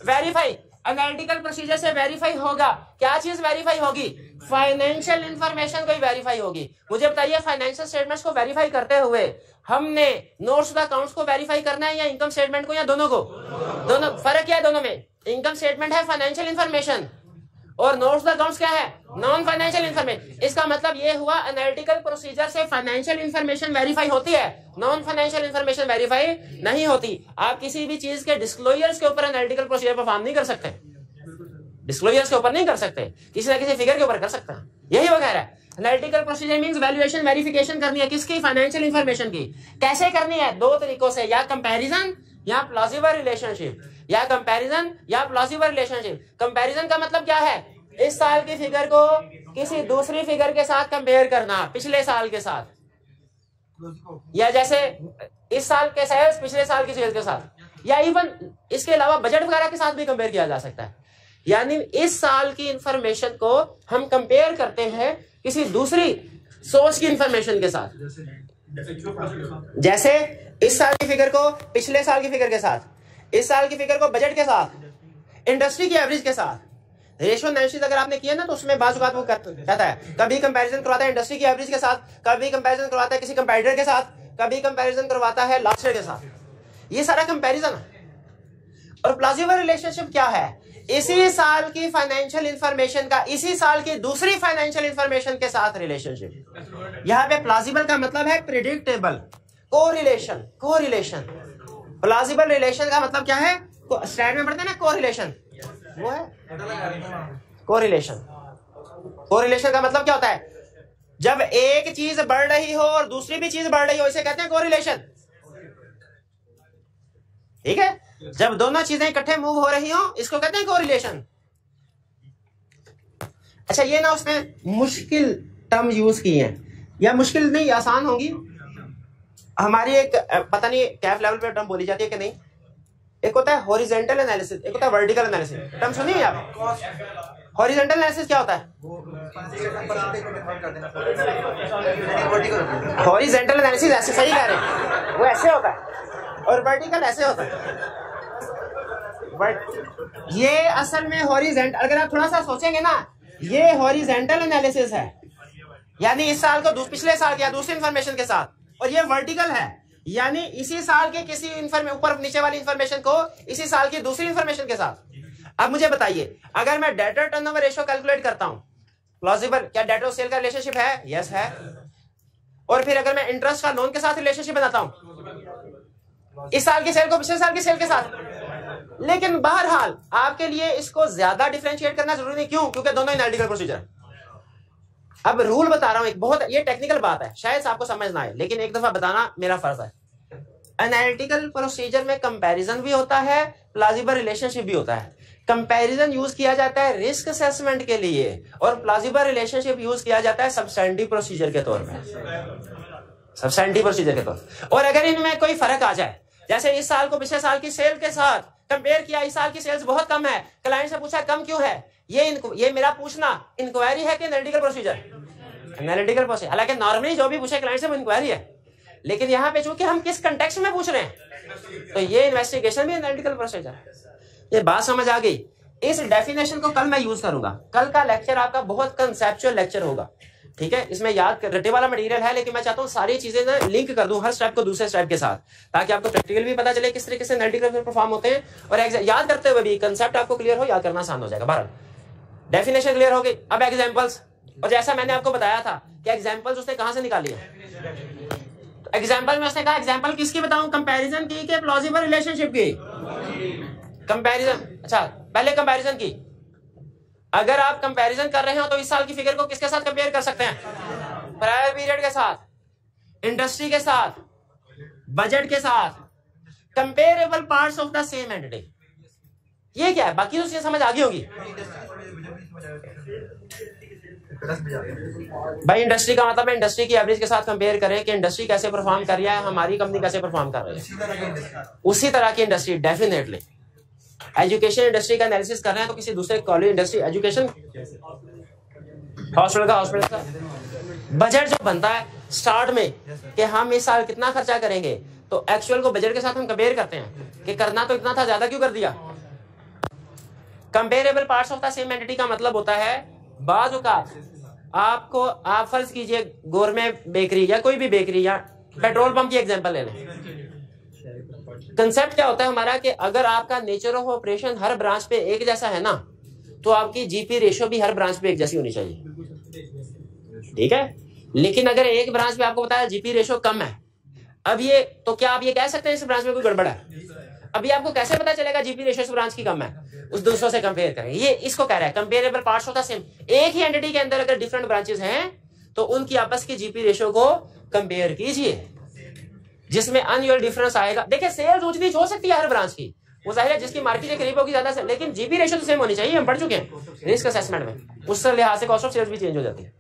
वेरीफाई, एनालिटिकल प्रोसीजर से वेरीफाई होगा, क्या चीज वेरीफाई होगी, फाइनेंशियल इंफॉर्मेशन को ही वेरीफाई होगी। मुझे बताइए, फाइनेंशियल स्टेटमेंट्स को वेरीफाई करते हुए हमने नोट्स ऑफ अकाउंट्स को वेरीफाई करना है या इनकम स्टेटमेंट को, या दोनों को? दोनों। फर्क क्या है दोनों में? इनकम स्टेटमेंट है फाइनेंशियल इंफॉर्मेशन और नोट्स ऑफ अकाउंट्स क्या है, नॉन फाइनेंशियल इंफॉर्मेशन। इसका मतलब ये हुआ एनालिटिकल प्रोसीजर से फाइनेंशियल इंफॉर्मेशन वेरीफाई होती है, नॉन फाइनेंशियल इंफॉर्मेशन वेरीफाई नहीं होती। आप किसी भी चीज के डिस्क्लोजर्स के ऊपर एनालिटिकल प्रोसीजर परफॉर्म नहीं कर सकते, डिस्क्लोजर्स के ऊपर नहीं कर सकते, किसी ना किसी फिगर के ऊपर कर सकते हैं। यही वो कह रहा है, analytical procedure means valuation, verification करनी है किसकी, फाइनेंशियल इंफॉर्मेशन की। कैसे करनी है, 2 तरीकों से, या कंपैरिजन या प्लॉजिबल रिलेशनशिप, या कंपैरिजन या प्लॉजिबल रिलेशनशिप। कंपैरिजन का मतलब क्या है, इस साल की फिगर को किसी दूसरी फिगर के साथ कंपेयर करना, पिछले साल के साथ, या जैसे इस साल के सेल्स पिछले साल की सेल्स के साथ, या इवन इसके अलावा बजट वगैरह के साथ भी कंपेयर किया जा सकता है। यानी इस साल की इंफॉर्मेशन को हम कंपेयर करते हैं किसी दूसरी सोर्स की इंफॉर्मेशन के साथ, जैसे इस साल की फिगर को पिछले साल की फिगर के साथ, इस साल की फिगर को बजट के साथ, इंडस्ट्री की एवरेज के साथ। रेशियो एनालिसिस अगर आपने किया ना, तो उसमें बात वो कहता है, कभी कंपैरिजन करवाता है इंडस्ट्री की एवरेज के साथ, कभी कंपैरिजन करवाता है किसी कंपैटिटर के साथ, कभी कंपैरिजन करवाता है लास्ट ईयर के साथ। ये सारा कंपैरिजन है। और प्लॉजिबल रिलेशनशिप क्या है, इसी साल की फाइनेंशियल इंफॉर्मेशन का इसी साल की दूसरी फाइनेंशियल इंफॉर्मेशन के साथ रिलेशनशिप। यहाँ पे प्लॉजिबल का मतलब है predictable, correlation. Correlation, plausible relation का मतलब क्या है, स्लाइड में पढ़ते हैं ना कोरिलेशन, वो है कोरिलेशन। कोरिलेशन का मतलब क्या होता है? जब एक चीज बढ़ रही हो और दूसरी भी चीज बढ़ रही हो, इसे कहते हैं कोरिलेशन। ठीक है, जब दोनों चीजें इकट्ठे मूव हो रही हो, इसको कहते हैं कोरिलेशन। अच्छा, ये ना उसने मुश्किल टर्म यूज की है, या मुश्किल नहीं, आसान होंगी। हमारी एक पता नहीं कैफ लेवल पे टर्म बोली जाती है कि नहीं, एक होता है हॉरिजॉन्टल एनालिसिस, एक होता है वर्टिकल एनालिसिस। टर्म सुनी है आप? हॉरिजॉन्टल एनालिसिस क्या होता है? हॉरिजॉन्टल एनालिसिस ऐसे, सही कह रहे हैं, वो ऐसे होता है, और वर्टिकल ऐसे होता है। बट ये असल में हॉरिजॉन्टल, अगर आप थोड़ा सा सोचेंगे ना, ये हॉरिजॉन्टल एनालिसिस है, यानी इस साल को पिछले साल या दूसरी इंफॉर्मेशन के साथ, और ये वर्टिकल है, यानी इसी साल के किसी ऊपर नीचे वाली इंफॉर्मेशन को इसी साल की दूसरी इंफॉर्मेशन के साथ। अब मुझे बताइए, अगर मैं डेटर टर्नओवर रेशियो कैलकुलेट करता हूं, प्लॉजिबल, क्या डेटर और सेल का रिलेशनशिप है? यस है। और फिर अगर मैं इंटरेस्ट का लोन के साथ रिलेशनशिप बनाता हूं, इस साल की सेल को पिछले साल की सेल के साथ, लेकिन बहरहाल आपके लिए इसको ज्यादा डिफरेंशिएट करना जरूरी नहीं। क्यों? क्योंकि दोनों एनालिटिकल प्रोसीजर है। अब रूल बता रहा हूं, एक बहुत ये टेक्निकल बात है, शायद आपको समझ ना आए, लेकिन एक दफा बताना मेरा फर्ज है। एनालिटिकल प्रोसीजर में कंपैरिजन भी होता है, प्लॉजिबल रिलेशनशिप भी होता है। कंपैरिजन यूज किया जाता है रिस्क असेसमेंट के लिए, और प्लॉजिबल रिलेशनशिप यूज किया जाता है सब्सटेंटिव प्रोसीजर के तौर पे, सब्सटेंटिव प्रोसीजर के तौर। और अगर इनमें कोई फर्क आ जाए, जैसे इस साल को पिछले साल की सेल के साथ कंपेयर किया, इस साल की सेल्स बहुत कम है, क्लाइंट से पूछा कम क्यों है, ये मेरा पूछना इंक्वायरी है कि एनालिटिकल प्रोसीजर? Analytical procedure. हालांकि नॉर्मली जो भी पूछे क्लाइंट से वो इंक्वायरी है, लेकिन यहाँ पे चूंकि हम किस कंटेक्स्ट में पूछ रहे हैं, तो ये इन्वेस्टिगेशन भी एनालिटिकल प्रोसीजर है। ये बात समझ आ गई? इस डेफिनेशन को कल मैं यूज करूंगा। कल का लेक्चर आपका बहुत कंसेप्चुअल लेक्चर होगा, ठीक है? इसमें याद रटे वाला मटेरियल है, लेकिन मैं चाहता हूँ सारी चीजें ना लिंक कर दूं, हर स्टेप को दूसरे स्टेप के साथ, ताकि आपको प्रैक्टिकल भी पता चले किस तरीके से एनालिटिकल परफॉर्म होते हैं, और याद करते हुए भी कंसेप्ट आपको क्लियर हो, याद करना आसान हो जाएगा। बहरहाल डेफिनेशन क्लियर हो गई। अब एग्जाम्पल्स, और जैसा मैंने आपको बताया था कि एग्जाम्पल्स उसने कहां से निकाली है, एग्जाम्पल में उसने कहा एग्जाम्पल किसकी बताऊं? कंपैरिजन की के प्लॉजिबल रिलेशनशिप की? कंपैरिजन। अच्छा, पहले कंपैरिजन की। अगर आप कंपैरिजन कर रहे हो तो इस साल की फिगर को किसके साथ कंपेयर कर सकते हैं? प्रायर पीरियड के साथ, इंडस्ट्री के साथ, बजट के साथ, comparable parts of the same entity. ये क्या है? बाकी तो चीजें समझ आ गई होगी भाई। इंडस्ट्री का मतलब है इंडस्ट्री की एवरेज के साथ कंपेयर करें कि इंडस्ट्री कैसे परफॉर्म कर रही है, हमारी कंपनी कैसे परफॉर्म कर रही है, उसी तरह की इंडस्ट्री। डेफिनेटली एजुकेशन इंडस्ट्री का एनालिसिस कर रहे हैं तो किसी दूसरे कॉलेज इंडस्ट्री, एजुकेशन, हॉस्पिटल का बजट जो बनता है स्टार्ट में कि हम इस साल कितना खर्चा करेंगे, तो एक्चुअल को बजट के साथ हम कंपेयर करते हैं कि करना तो इतना था, ज्यादा क्यों कर दिया। Comparable parts of the same entity का मतलब होता है बाज़ औक़ात आपको, आप फर्ज कीजिए गोरमेट बेकरी या कोई भी बेकरी या पेट्रोल पंप की एग्जांपल ले लें। कंसेप्ट क्या होता है हमारा कि अगर आपका nature of operation her branch पे एक जैसा है ना, तो आपकी जीपी रेशियो भी हर ब्रांच पे एक जैसी होनी चाहिए, ठीक है? लेकिन अगर एक ब्रांच पे आपको बताया जीपी रेशियो कम है, अब ये तो क्या आप ये कह सकते हैं इस ब्रांच में कोई गड़बड़ है? अभी आपको कैसे पता चलेगा जीपी रेशियो इस ब्रांच की कम है? उस दूसरों से कंपेयर करें। ये इसको कह रहा है comparable parts of the same. एक ही एंटिटी के अंदर अगर डिफरेंट ब्रांचेस हैं तो उनकी आपस की जीपी रेशियो को कंपेयर कीजिए, जिसमें अनयूअल डिफरेंस आएगा। देखिए सेल्स ऊंच नीच हो सकती है हर ब्रांच की, वो जाहिर है जिसकी मार्केट के करीब होगी ज्यादा से, लेकिन जीपी रेशियो तो सेम होनी चाहिए। हम पढ़ चुके हैं रिस्क असेसमेंट में, उस लिहाज से कॉस्ट ऑफ सेल्स भी चेंज हो जाती है।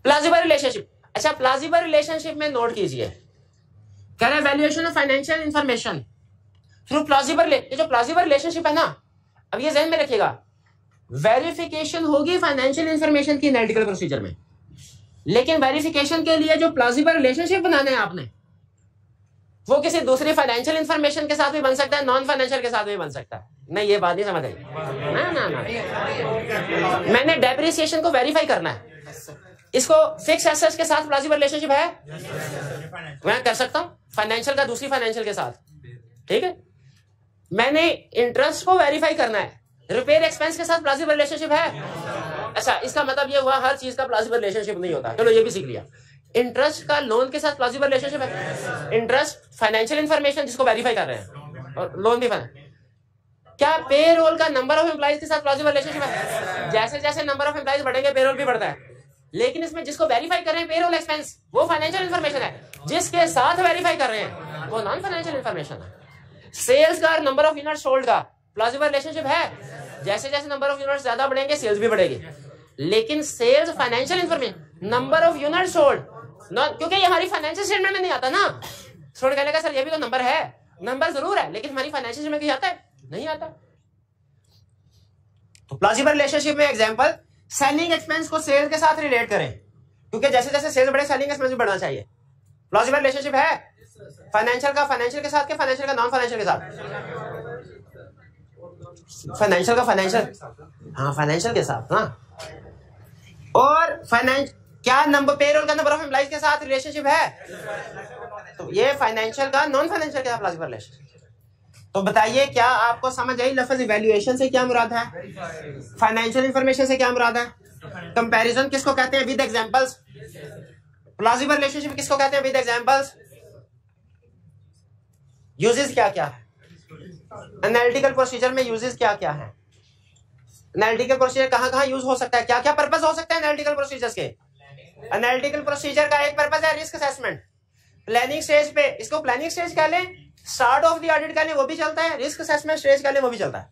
Plausible relationship. अच्छा, प्लॉजिबल रिलेशनशिप में नोट कीजिए, कह रहे हैं valuation of financial information through plausible. ये जो प्लॉजिबल रिलेशनशिप है ना, अब ये ध्यान में रखिएगा, वेरिफिकेशन होगी फाइनेंशियल इंफॉर्मेशन की एनालिटिकल प्रोसीजर में, लेकिन वेरिफिकेशन के लिए जो प्लॉजिबल रिलेशनशिप बनाना है आपने, वो किसी दूसरी फाइनेंशियल इंफॉर्मेशन के साथ भी बन सकता है, नॉन फाइनेंशियल के साथ भी बन सकता है। नहीं, ये बात नहीं समझ आई ना ना ना। मैंने डेप्रिसिएशन को वेरीफाई करना है, इसको फिक्स एसेट्स के साथ प्लॉजिबल रिलेशनशिप है, मैं कर सकता हूं फाइनेंशियल का दूसरी फाइनेंशियल के साथ, ठीक है? मैंने इंटरेस्ट को वेरीफाई करना है, रिपेयर एक्सपेंस के साथ प्लॉजिबल रिलेशनशिप है। अच्छा, इसका मतलब ये हुआ हर चीज का प्लॉजिबल रिलेशनशिप नहीं होता, चलो ये भी सीख लिया। इंटरेस्ट का लोन के साथ प्लॉजिबल रिलेशनशिप है। इंटरेस्ट फाइनेंशियल इंफॉर्मेशन जिसको वेरीफाई कर रहे हैं, और लोन भी क्या पे रोल का नंबर ऑफ एम्प्लॉइज के साथ प्लॉजिबल रिलेशनशिप है? जैसे जैसे नंबर ऑफ एम्प्लॉइज बढ़ेंगे पे रोल भी बढ़ता है, लेकिन इसमें जिसको वेरीफाई कर रहे हैं पे रोल एक्सपेंस वो फाइनेंशियल इन्फॉर्मेशन है, जिसके साथ वेरीफाई कर रहे हैं वो नॉन फाइनेंशियल इन्फॉर्मेशन है। सेल्स का नंबर ऑफ यूनिट सोल्ड का प्लॉजिबल रिलेशनशिप है, जैसे जैसे नंबर ऑफ यूनिट ज्यादा बढ़ेंगे सेल्स भी बढ़ेगी, लेकिन sales financial information number of unit sold क्योंकि ये हमारी फाइनेंशियल स्टेटमेंट में नहीं आता ना। स्टूडेंट कहने का सर ये भी तो नंबर है, नंबर जरूर है लेकिन हमारी फाइनेंशियल स्टेटमेंट में आता है नहीं आता। तो प्लॉजिबल रिलेशनशिप में एग्जांपल सेलिंग एक्सपेंस को सेल्स के साथ रिलेट करें, क्योंकि जैसे जैसे सेल्स बढ़े सेलिंग एक्सपेंस भी बढ़ना चाहिए। प्लॉजिबल रिलेशनशिप है फाइनेंशियल का फाइनेंशियल के साथ, के फाइनेंशियल का नॉन फाइनेंशियल के साथ, फाइनेंशियल का फाइनेंशियल, हाँ फाइनेंशियल के साथ, हाँ। और फाइनेंस क्या नंबर पेरोल का नंबर ऑफ एम्प्लॉइज के साथ रिलेशनशिप है, तो ये फाइनेंशियल का नॉन फाइनेंशियल के साथ प्लॉजिबल रिलेशनशिप। तो बताइए क्या आपको समझ आई लफ्ज इवैल्यूएशन से क्या मुराद है, फाइनेंशियल इंफॉर्मेशन से क्या मुराद है, कंपैरिजन किसको कहते हैं विद एग्जांपल्स, प्लॉजिबल रिलेशनशिप किसको कहते हैं विद एग्जांपल्स, यूजेस क्या क्या है, एनालिटिकल प्रोसीजर में यूजेस क्या क्या है, एनालिटिकल प्रोसीजर कहां कहां यूज हो सकता है, क्या क्या पर्पस हो सकता है एनालिटिकल प्रोसीजर्स के। एनालिटिकल प्रोसीजर का एक पर्पस है रिस्क असेसमेंट, प्लानिंग स्टेज पे इसको प्लानिंग स्टेज कह लें, स्टार्ट ऑफ द ऑडिट कह लें वो भी चलता है, रिस्क असेसमेंट स्टेज कह लें वो भी चलता है।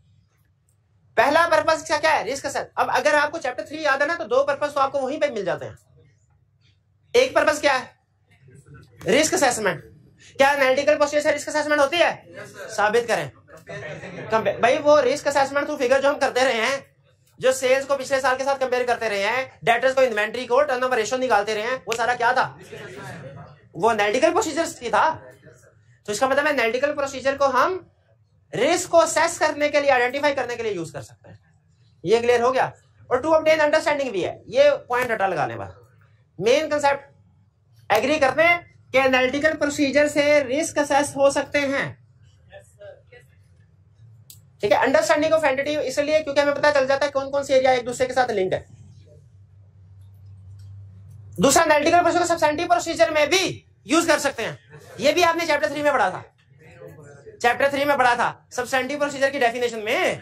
पहला पर्पस क्या है रिस्क असेस। अब अगर आपको चैप्टर 3 याद है ना तो दो पर्पस तो आपको वहीं पे मिल जाते हैं। एक पर्पस क्या है रिस्क असेसमेंट, क्या एनालिटिकल प्रोसीजर से रिस्क असेसमेंट होती है, साबित करें। भाई वो रिस्क असेसमेंट थ्रू फिगर जो हम करते रहे हैं, जो सेल्स को पिछले साल के साथ कंपेयर करते रहे हैं, डेटर्स को इन्वेंट्री को टर्नओवर रेशियो निकालते रहे हैं, वो सारा क्या था, वो एनालिटिकल प्रोसीजर्स की था। तो इसका मतलब है एनालिटिकल प्रोसीजर को हम रिस्क को असेस करने के लिए, आइडेंटिफाई करने के लिए यूज कर सकते हैं। ये क्लियर हो गया। और टू ऑब्टेन अंडरस्टैंडिंग भी है, ये पॉइंट हटा लगाने पर मेन कंसेप्ट एग्री करते हैं कि एनालिटिकल प्रोसीजर से रिस्क असेस हो सकते हैं। ठीक है, अंडरस्टैंडिंग ऑफ एंटिटी इसलिए क्योंकि हमें पता चल जाता है कौन कौन सी एरिया एक दूसरे के साथ लिंक है। दूसरा एनालिटिकल प्रोसीजर सब्सटेंटिव प्रोसीजर में भी यूज कर सकते हैं, ये भी आपने चैप्टर 3 में पढ़ा था, चैप्टर 3 में पढ़ा था सब्सटेंटिव प्रोसीजर की डेफिनेशन में।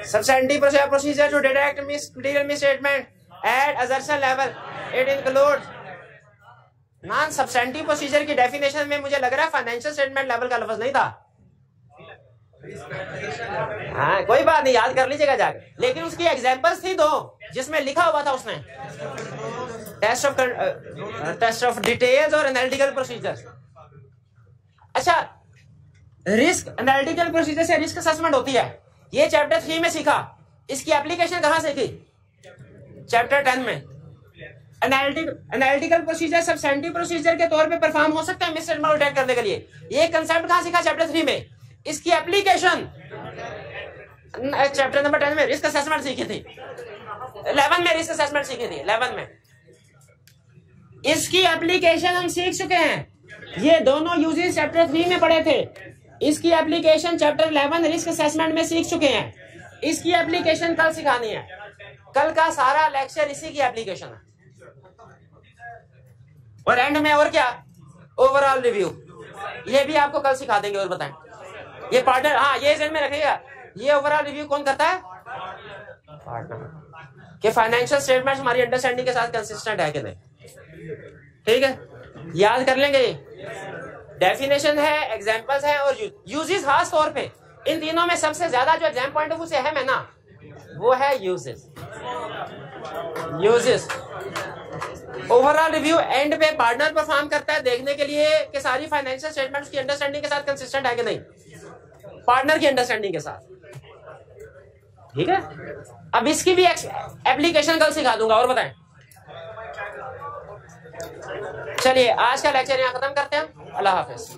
Substantive procedure to detect material misstatement at assertion level, it include non substantive procedure की डेफिनेशन में मुझे लग रहा है फाइनेंशियल स्टेटमेंट लेवल का लफ्ज नहीं था। हाँ कोई बात नहीं, याद कर लीजिएगा जाकर, लेकिन उसकी एग्जांपल्स थी दो जिसमें लिखा हुआ था उसने टेस्ट ऑफ डिटेल्स और एनालिटिकल प्रोसीजर। अच्छा, रिस्क एनालिटिकल प्रोसीजर से रिस्क असेसमेंट होती है, ये चैप्टर 3 में सीखा। इसकी एप्लीकेशन कहां सीखी, चैप्टर 10 में। एनालिटिकल प्रोसीजर सब्सटेंटिव प्रोसीजर के तौर पे परफॉर्म हो सकता है मिसस्टेटमेंट डिटेक्ट करने के लिए, ये कंसेप्ट कहां सीखा, चैप्टर 3 में। इसकी एप्लीकेशन चैप्टर नंबर 10 में रिस्क असेसमेंट सीखी थी, 11 में रिस्क असेसमेंट सीखी थी, 11 में। इसकी एप्लीकेशन हम सीख चुके हैं, ये दोनों यूजेस चैप्टर 3 में पढ़े थे। इसकी एप्लीकेशन चैप्टर 11 रिस्क असेसमेंट में सीख चुके हैं। इसकी एप्लीकेशन कल सिखानी है, कल का सारा लेक्चर इसी की एप्लीकेशन है। और एंड में और क्या, ओवरऑल रिव्यू, ये भी आपको कल सिखा देंगे। और बताएं ये पार्टनर, हाँ ये ध्यान में रखिएगा, ये ओवरऑल रिव्यू कौन करता है, पार्टनर। कि फाइनेंशियल स्टेटमेंट हमारी अंडरस्टैंडिंग के साथ कंसिस्टेंट है कि नहीं। ठीक है, याद कर लेंगे। डेफिनेशन है, एग्जांपल्स है और यूजेस। खास तौर पे इन तीनों में सबसे ज्यादा जो एग्जाम पॉइंट ऑफ व्यू से अहम है ना, वो है यूजेस। ओवरऑल रिव्यू एंड पे पार्टनर परफॉर्म करता है देखने के लिए कि सारी फाइनेंशियल स्टेटमेंट्स की अंडरस्टैंडिंग के साथ कंसिस्टेंट है कि नहीं, पार्टनर की अंडरस्टैंडिंग के साथ। ठीक है, अब इसकी भी एप्लीकेशन कल सिखा दूंगा। और बताएं, चलिए आज का लेक्चर यहाँ खत्म करते हैं। अल्लाह हाफिज।